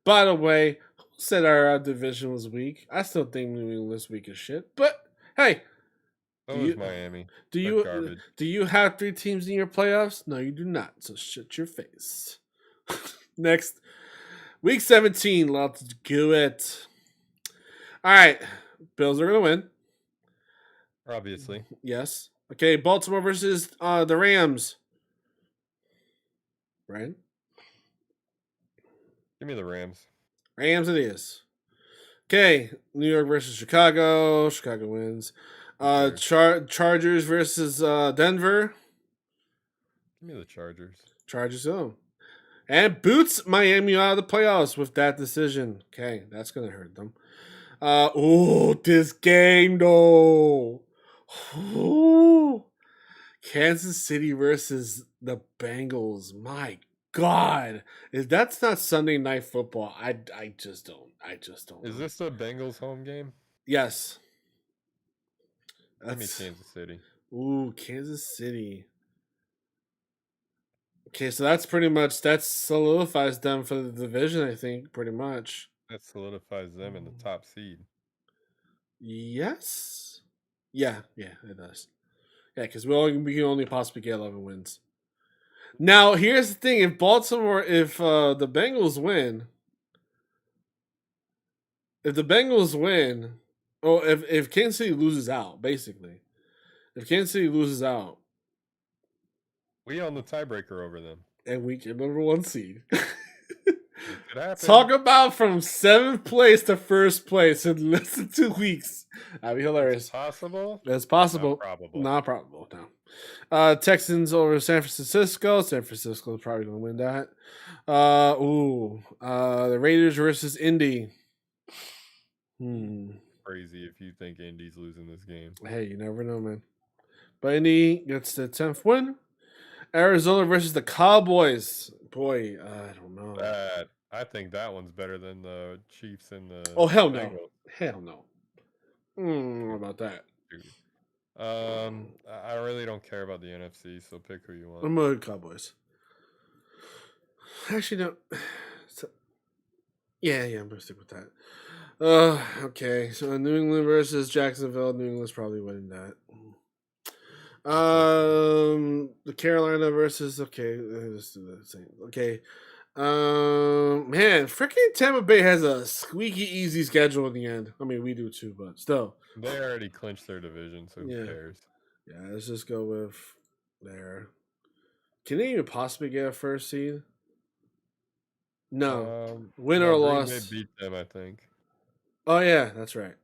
Speaker 1: By the way, who said our division was weak? I still think New England's weak as shit. But hey,
Speaker 5: Miami.
Speaker 1: Do you have 3 teams in your playoffs? No, you do not. So shut your face. Next, week 17. Let's do it. All right, Bills are gonna win.
Speaker 5: Obviously.
Speaker 1: Yes. Okay, Baltimore versus the Rams. Right?
Speaker 5: Give me the Rams.
Speaker 1: Rams it is. Okay, New York versus Chicago. Chicago wins. Chargers versus Denver.
Speaker 5: Give me the Chargers.
Speaker 1: Chargers home. And boots Miami out of the playoffs with that decision. Okay, that's going to hurt them. This game, though. Ooh. Kansas City versus the Bengals. My God. If that's not Sunday Night Football, I just don't.
Speaker 5: Is this the Bengals home game?
Speaker 1: Yes.
Speaker 5: Give me Kansas City.
Speaker 1: Ooh, Kansas City. Okay, so that solidifies them for the division, I think, pretty much.
Speaker 5: That solidifies them in the top seed.
Speaker 1: Yes. Yeah, it does. Yeah, because we can only possibly get 11 wins. Now, here's the thing: if the Bengals win, if Kansas City loses out, basically, if Kansas City loses out,
Speaker 5: we own the tiebreaker over them,
Speaker 1: and we get number 1 seed.
Speaker 5: happen.
Speaker 1: Talk about from 7th place to 1st place in less than 2 weeks. That'd be hilarious.
Speaker 5: It's possible.
Speaker 1: That's possible. Not probable. No. Texans over San Francisco. San Francisco is probably going to win that. The Raiders versus Indy.
Speaker 5: Crazy if you think Indy's losing this game.
Speaker 1: Hey, you never know, man. But Indy gets the 10th win. Arizona versus the Cowboys. Boy, I don't know.
Speaker 5: I think that one's better than the Chiefs and the.
Speaker 1: Oh, hell no.
Speaker 5: Bengals.
Speaker 1: Hell no. What about that?
Speaker 5: I really don't care about the NFC, so pick who you want.
Speaker 1: I'm going to Cowboys. Actually, no. Yeah, I'm going to stick with that. Okay. So New England versus Jacksonville. New England's probably winning that. The Carolina versus let's do the same. Okay. Man, freaking Tampa Bay has a squeaky easy schedule in the end. I mean, we do too, but still.
Speaker 5: They already clinched their division, so who cares?
Speaker 1: Yeah, let's just go with there. Can they even possibly get a first seed? No. Win or
Speaker 5: No, Green Bay
Speaker 1: loss.
Speaker 5: beat them, I think.
Speaker 1: Oh yeah, that's right.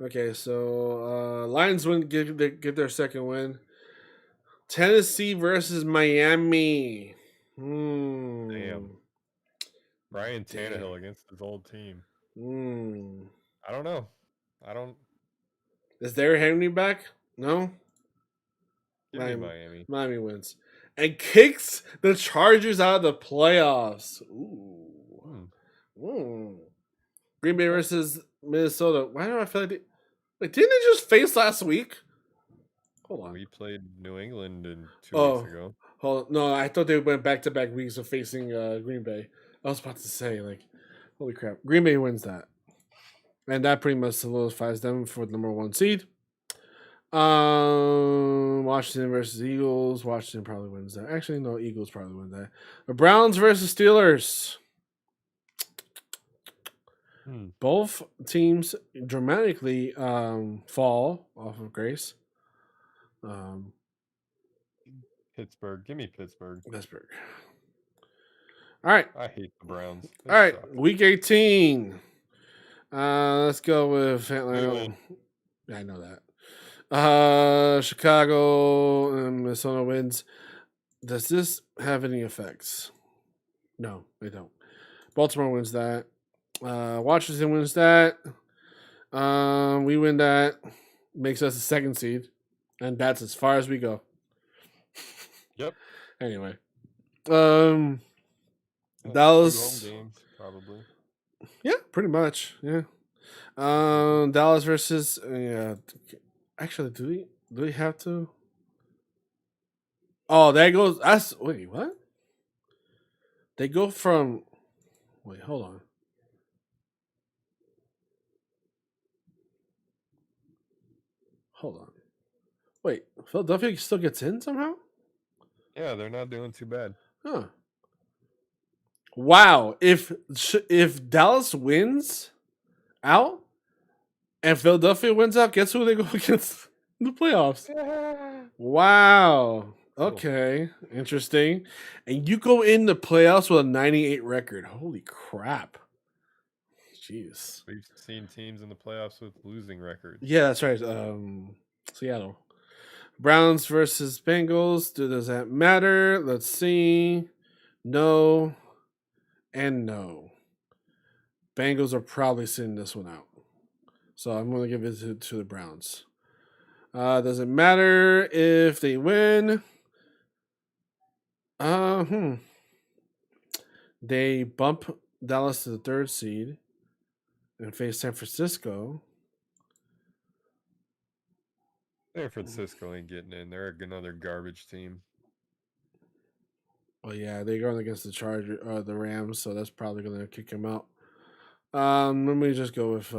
Speaker 1: Okay, so Lions get their second win. Tennessee versus Miami.
Speaker 5: Damn. Brian
Speaker 1: Damn.
Speaker 5: Tannehill against his old team.
Speaker 1: Hmm.
Speaker 5: I don't know. I don't.
Speaker 1: Is Derrick Henry back? No.
Speaker 5: Give me Miami.
Speaker 1: Miami wins and kicks the Chargers out of the playoffs. Ooh. Green Bay versus Minnesota. Why do I feel like wait, didn't they just face last week? Hold on.
Speaker 5: We played New England 2 weeks ago.
Speaker 1: Hold on. No, I thought they went back to back weeks of facing Green Bay. I was about to say, like, holy crap. Green Bay wins that. And that pretty much solidifies them for the number 1 seed. Washington versus Eagles. Washington probably wins that. Actually, no, Eagles probably win that. The Browns versus Steelers. Both teams dramatically fall off of grace.
Speaker 5: Pittsburgh. Give me Pittsburgh.
Speaker 1: Pittsburgh. All right.
Speaker 5: I hate the Browns.
Speaker 1: All right. Week 18. Let's go with Atlanta. Yeah, I know that. Chicago and Minnesota wins. Does this have any effects? No, they don't. Baltimore wins that. Washington wins that. We win that. Makes us the 2nd seed. And that's as far as we go.
Speaker 5: Yep.
Speaker 1: Anyway. Dallas.
Speaker 5: 2 home games, probably.
Speaker 1: Yeah, pretty much. Yeah. Dallas versus actually, do we have to? Oh, there goes. Wait, what? They go from. Wait, hold on. Hold on. Wait, Philadelphia still gets in somehow?
Speaker 5: Yeah, they're not doing too bad.
Speaker 1: Huh. Wow. If Dallas wins out and Philadelphia wins out, guess who they go against in the playoffs? Wow. Okay. Interesting. And you go in the playoffs with a 98 record. Holy crap. Jeez.
Speaker 5: We've seen teams in the playoffs with losing records.
Speaker 1: Yeah, that's right. Seattle. Browns versus Bengals. Does that matter? Let's see. No. And no. Bengals are probably sitting this one out. So I'm going to give it to the Browns. Doesn't matter if they win. They bump Dallas to the 3rd seed and face San Francisco.
Speaker 5: San Francisco ain't getting in. They're another garbage team.
Speaker 1: Oh yeah, they're going against the Rams, so that's probably going to kick them out. Let me just go with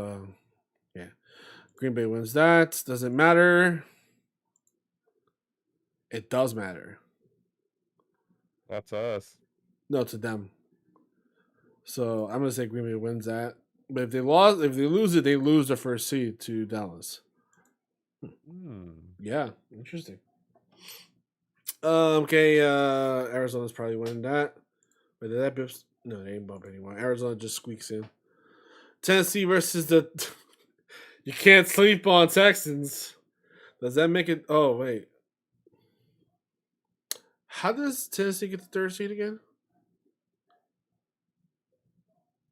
Speaker 1: Green Bay wins that. Does it matter? It does matter.
Speaker 5: That's us.
Speaker 1: No, to them. So I'm gonna say Green Bay wins that. But if they lose it, they lose the 1st seed to Dallas. Yeah, interesting. Okay, Arizona's probably winning that. But did that bump? No, they ain't bump anymore. Arizona just squeaks in. Tennessee versus the you can't sleep on Texans. Does that make it? Oh wait, how does Tennessee get the 3rd seed again?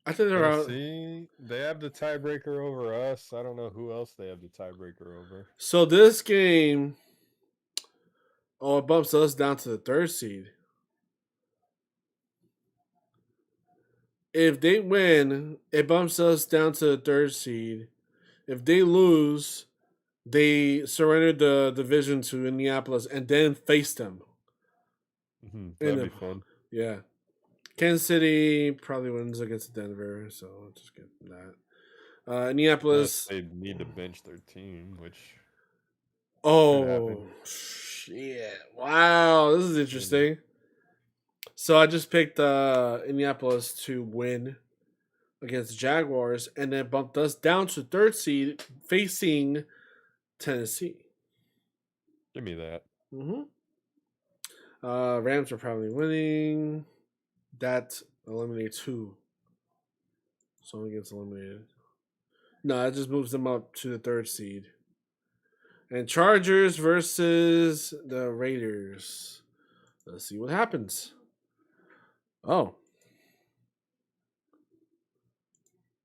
Speaker 1: I think they're out.
Speaker 5: They have the tiebreaker over us. I don't know who else they have the tiebreaker over.
Speaker 1: So this game, it bumps us down to the 3rd seed. If they win, it bumps us down to the 3rd seed. If they lose, they surrender the division to Indianapolis and then face them.
Speaker 5: That'd be fun.
Speaker 1: Yeah. Kansas City probably wins against Denver, so I'll just get that. Indianapolis.
Speaker 5: They need to bench their team, which.
Speaker 1: Oh, shit. Wow, this is interesting. So I just picked Indianapolis to win against the Jaguars, and then bumped us down to 3rd seed facing Tennessee.
Speaker 5: Give me that.
Speaker 1: Mm-hmm. Rams are probably winning. That eliminates who? Someone gets eliminated. No, that just moves them up to the 3rd seed. And Chargers versus the Raiders. Let's see what happens. Oh.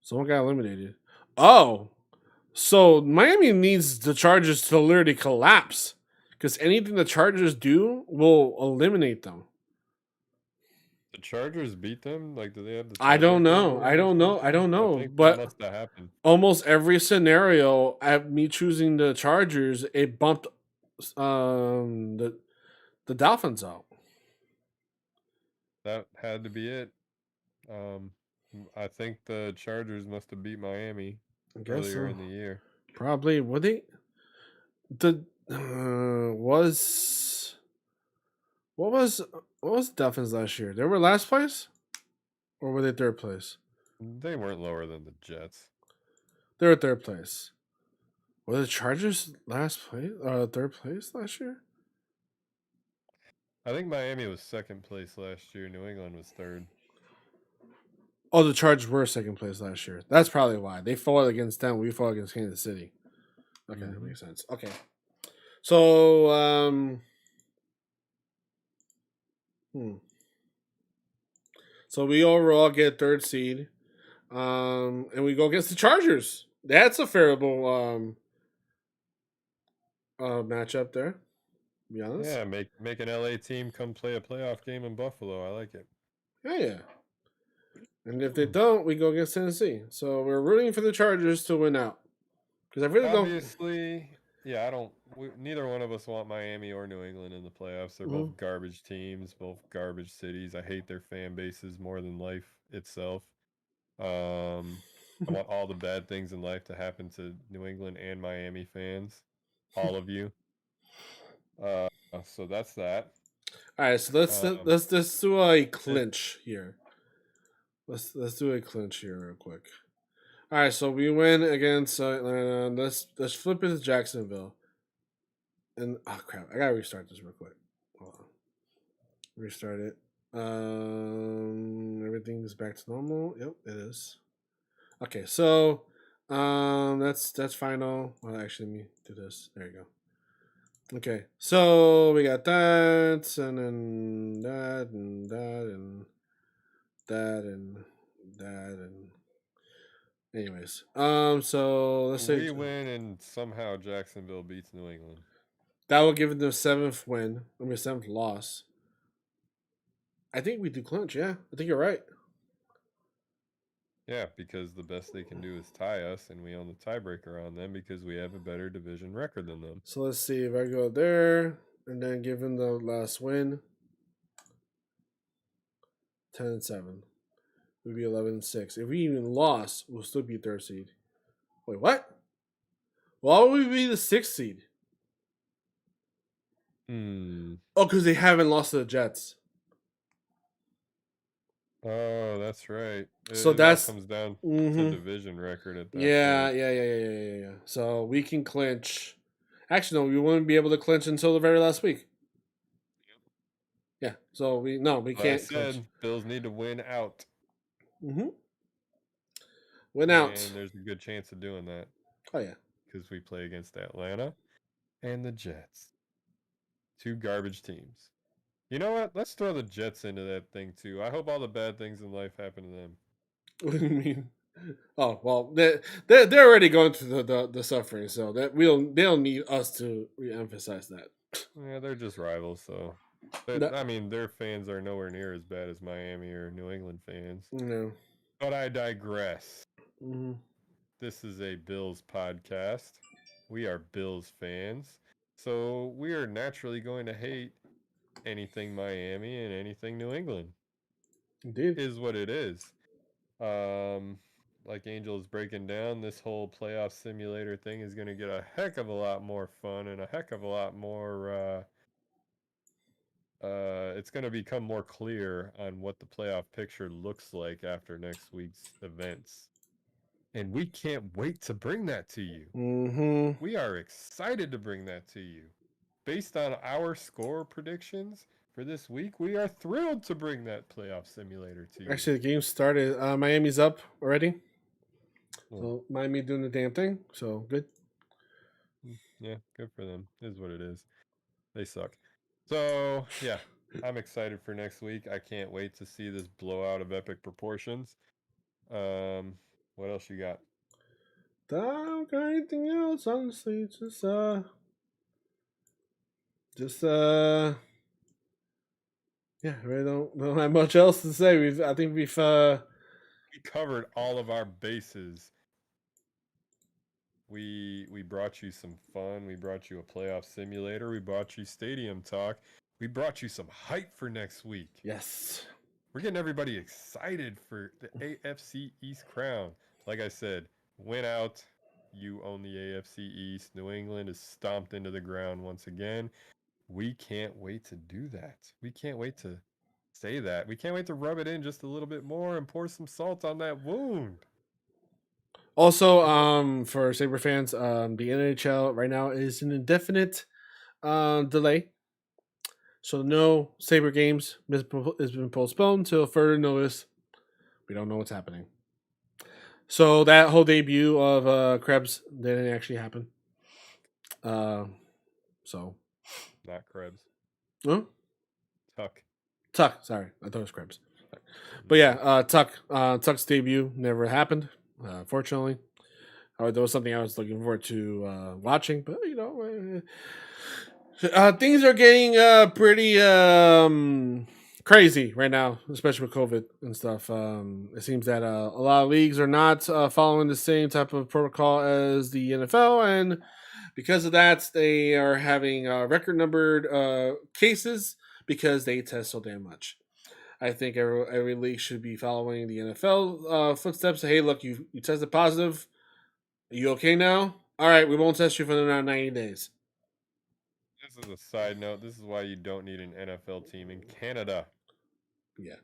Speaker 1: Someone got eliminated. Oh. So Miami needs the Chargers to literally collapse. Because anything the Chargers do will eliminate them.
Speaker 5: The Chargers beat them? Like, do they have the
Speaker 1: I don't
Speaker 5: tiebreaker
Speaker 1: know.
Speaker 5: over
Speaker 1: I
Speaker 5: them or
Speaker 1: don't know. I
Speaker 5: something?
Speaker 1: don't
Speaker 5: I
Speaker 1: know.
Speaker 5: think that
Speaker 1: But
Speaker 5: must have happened.
Speaker 1: almost every scenario at me choosing the Chargers, it bumped the Dolphins out.
Speaker 5: That had to be it. I think the Chargers must have beat Miami
Speaker 1: I guess
Speaker 5: earlier
Speaker 1: so.
Speaker 5: in the year.
Speaker 1: Probably. Would they? The what was the Dolphins last year? They were last place, or were they 3rd place?
Speaker 5: They weren't lower than the Jets.
Speaker 1: They were 3rd place. Were the Chargers last place? 3rd place last year?
Speaker 5: I think Miami was 2nd place last year. New England was 3rd.
Speaker 1: Oh, the Chargers were 2nd place last year. That's probably why they fought against them. We fought against Kansas City. Okay, that makes sense. Okay, so so we overall get 3rd seed, and we go against the Chargers. That's a favorable matchup there. To be honest,
Speaker 5: Yeah, make an LA team come play a playoff game in Buffalo. I like it.
Speaker 1: yeah. And if they don't, we go against Tennessee. So we're rooting for the Chargers to win out. Because I really
Speaker 5: Obviously, yeah, I don't. Neither one of us want Miami or New England in the playoffs. They're both garbage teams, both garbage cities. I hate their fan bases more than life itself. I want all the bad things in life to happen to New England and Miami fans, all of you. So that's that.
Speaker 1: All right, so let's do a clinch here. Let's do a clinch here real quick. All right, so we win against Atlanta. Let's flip it to Jacksonville. And oh crap, I gotta restart this real quick. Hold on. Restart it. Everything's back to normal. Yep, it is. Okay, so that's final. Well, actually, let me do this. There you go. Okay, so we got that, and then that, and that, and that, and that, and anyways, so let's say
Speaker 5: we win and somehow Jacksonville beats New England.
Speaker 1: that will give them 7th win. I mean 7th loss. I think we do clinch. Yeah, I think you're right.
Speaker 5: Yeah, because the best they can do is tie us, and we own the tiebreaker on them because we have a better division record than them.
Speaker 1: So let's see if I go there and then give them the last win. 10-7. We'd be 11-6. If we even lost, we'll still be 3rd seed. Wait, what? Why would we be the 6th seed? Oh, because they haven't lost to the Jets.
Speaker 5: Oh, that's right.
Speaker 1: So
Speaker 5: It
Speaker 1: that's
Speaker 5: comes down to division record at that
Speaker 1: yeah,
Speaker 5: point.
Speaker 1: yeah. So we can clinch. Actually, no, we wouldn't be able to clinch until the very last week. Yeah, so we
Speaker 5: Like
Speaker 1: can't.
Speaker 5: I said, Bills need to win out.
Speaker 1: Win out.
Speaker 5: And there's a good chance of doing that.
Speaker 1: Oh yeah,
Speaker 5: because we play against Atlanta and the Jets. 2 garbage teams. You know what? Let's throw the Jets into that thing too. I hope all the bad things in life happen to them.
Speaker 1: What do you mean? Oh well, they're already going through the suffering, so that they don't need us to reemphasize that.
Speaker 5: Yeah, they're just rivals, so. But, I mean, their fans are nowhere near as bad as Miami or New England fans.
Speaker 1: No.
Speaker 5: But I digress. This is a Bills podcast. We are Bills fans, so we are naturally going to hate anything Miami and anything New England.
Speaker 1: Indeed.
Speaker 5: Is what it is. Like Angel is breaking down, this whole playoff simulator thing is going to get a heck of a lot more fun and a heck of a lot more. It's going to become more clear on what the playoff picture looks like after next week's events. And we can't wait to bring that to you. We are excited to bring that to you based on our score predictions for this week, we are thrilled to bring that playoff simulator to you.
Speaker 1: Actually, the game started. Miami's up already.
Speaker 5: Oh.
Speaker 1: So Miami doing the damn thing. So good.
Speaker 5: Yeah, good for them. Is what it is. They suck. So yeah, I'm excited for next week. I can't wait to see this blowout of epic proportions. What else you got?
Speaker 1: Don't got anything else, honestly. Yeah, I really don't have much else to say. I think we've
Speaker 5: We covered all of our bases. We brought you some fun. We brought you a playoff simulator. We brought you stadium talk. We brought you some hype for next week.
Speaker 1: yes.
Speaker 5: We're getting everybody excited for the AFC East crown. Like I said, win out. You own the AFC East. New England is stomped into the ground once again. We can't wait to do that. We can't wait to say that. We can't wait to rub it in just a little bit more and pour some salt on that wound.
Speaker 1: Also, for Sabre fans, the NHL right now is an indefinite delay. So no Sabre games has been postponed until further notice. We don't know what's happening. So that whole debut of Krebs didn't actually happen. So
Speaker 5: Not Krebs.
Speaker 1: huh?
Speaker 5: Tuck.
Speaker 1: Sorry, I thought it was Krebs. But yeah, Tuck's debut never happened. Fortunately, that was something I was looking forward to watching. But you know, things are getting pretty crazy right now, especially with COVID and stuff. It seems that a lot of leagues are not following the same type of protocol as the NFL, and because of that, they are having record numbered cases because they test so damn much. I think every league should be following the NFL footsteps. Hey, look, you tested positive. Are you okay now? All right, we won't test you for another 90 days.
Speaker 5: This is a side note. This is why you don't need an NFL team in Canada.
Speaker 1: Yeah.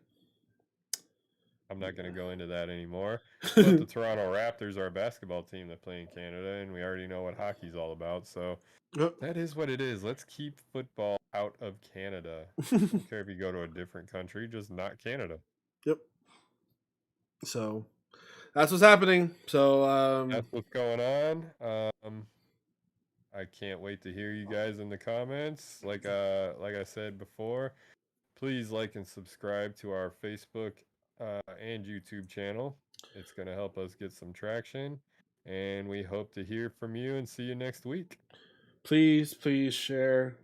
Speaker 5: I'm not going to go into that anymore. But the Toronto Raptors are a basketball team that play in Canada, and we already know what hockey's all about. So that is what it is. Let's keep football out of Canada. I don't care if you go to a different country, just not Canada.
Speaker 1: Yep. So that's what's happening. So
Speaker 5: that's what's going on. I can't wait to hear you guys in the comments. Like I said before, please like and subscribe to our Facebook and YouTube channel. It's going to help us get some traction, and we hope to hear from you and see you next week.
Speaker 1: Please share.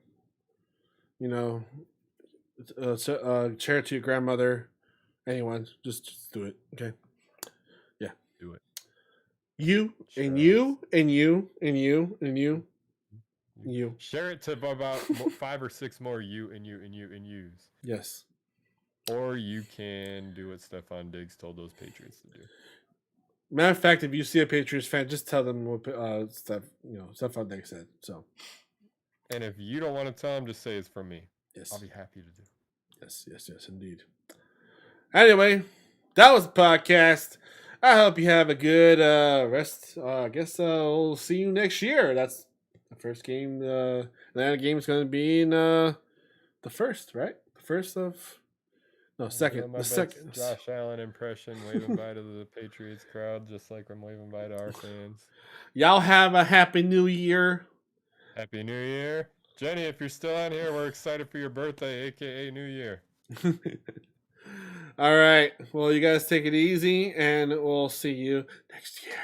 Speaker 1: You know, share it to your grandmother, anyone. Just do it, okay? Yeah,
Speaker 5: do it.
Speaker 1: You and you and you and you and you. You
Speaker 5: share it to about 5 or 6 more you and you and you and yous.
Speaker 1: Yes.
Speaker 5: Or you can do what Stefan Diggs told those Patriots to do.
Speaker 1: Matter of fact, if you see a Patriots fan, just tell them what Stefan Diggs said. So.
Speaker 5: And if you don't want to tell them, just say it's from me.
Speaker 1: Yes.
Speaker 5: I'll be happy to do.
Speaker 1: Yes, indeed. Anyway, that was the podcast. I hope you have a good rest. I guess we'll see you next year. That's the first game. The Atlanta game is going to be in the first, right? The first of second. The second.
Speaker 5: Josh Allen impression, waving bye to the Patriots crowd, just like I'm waving bye to our fans.
Speaker 1: Y'all have a happy New Year.
Speaker 5: Happy New Year, Jenny. If you're still on here, we're excited for your birthday, aka New Year.
Speaker 1: All right. Well, you guys take it easy, and we'll see you next year.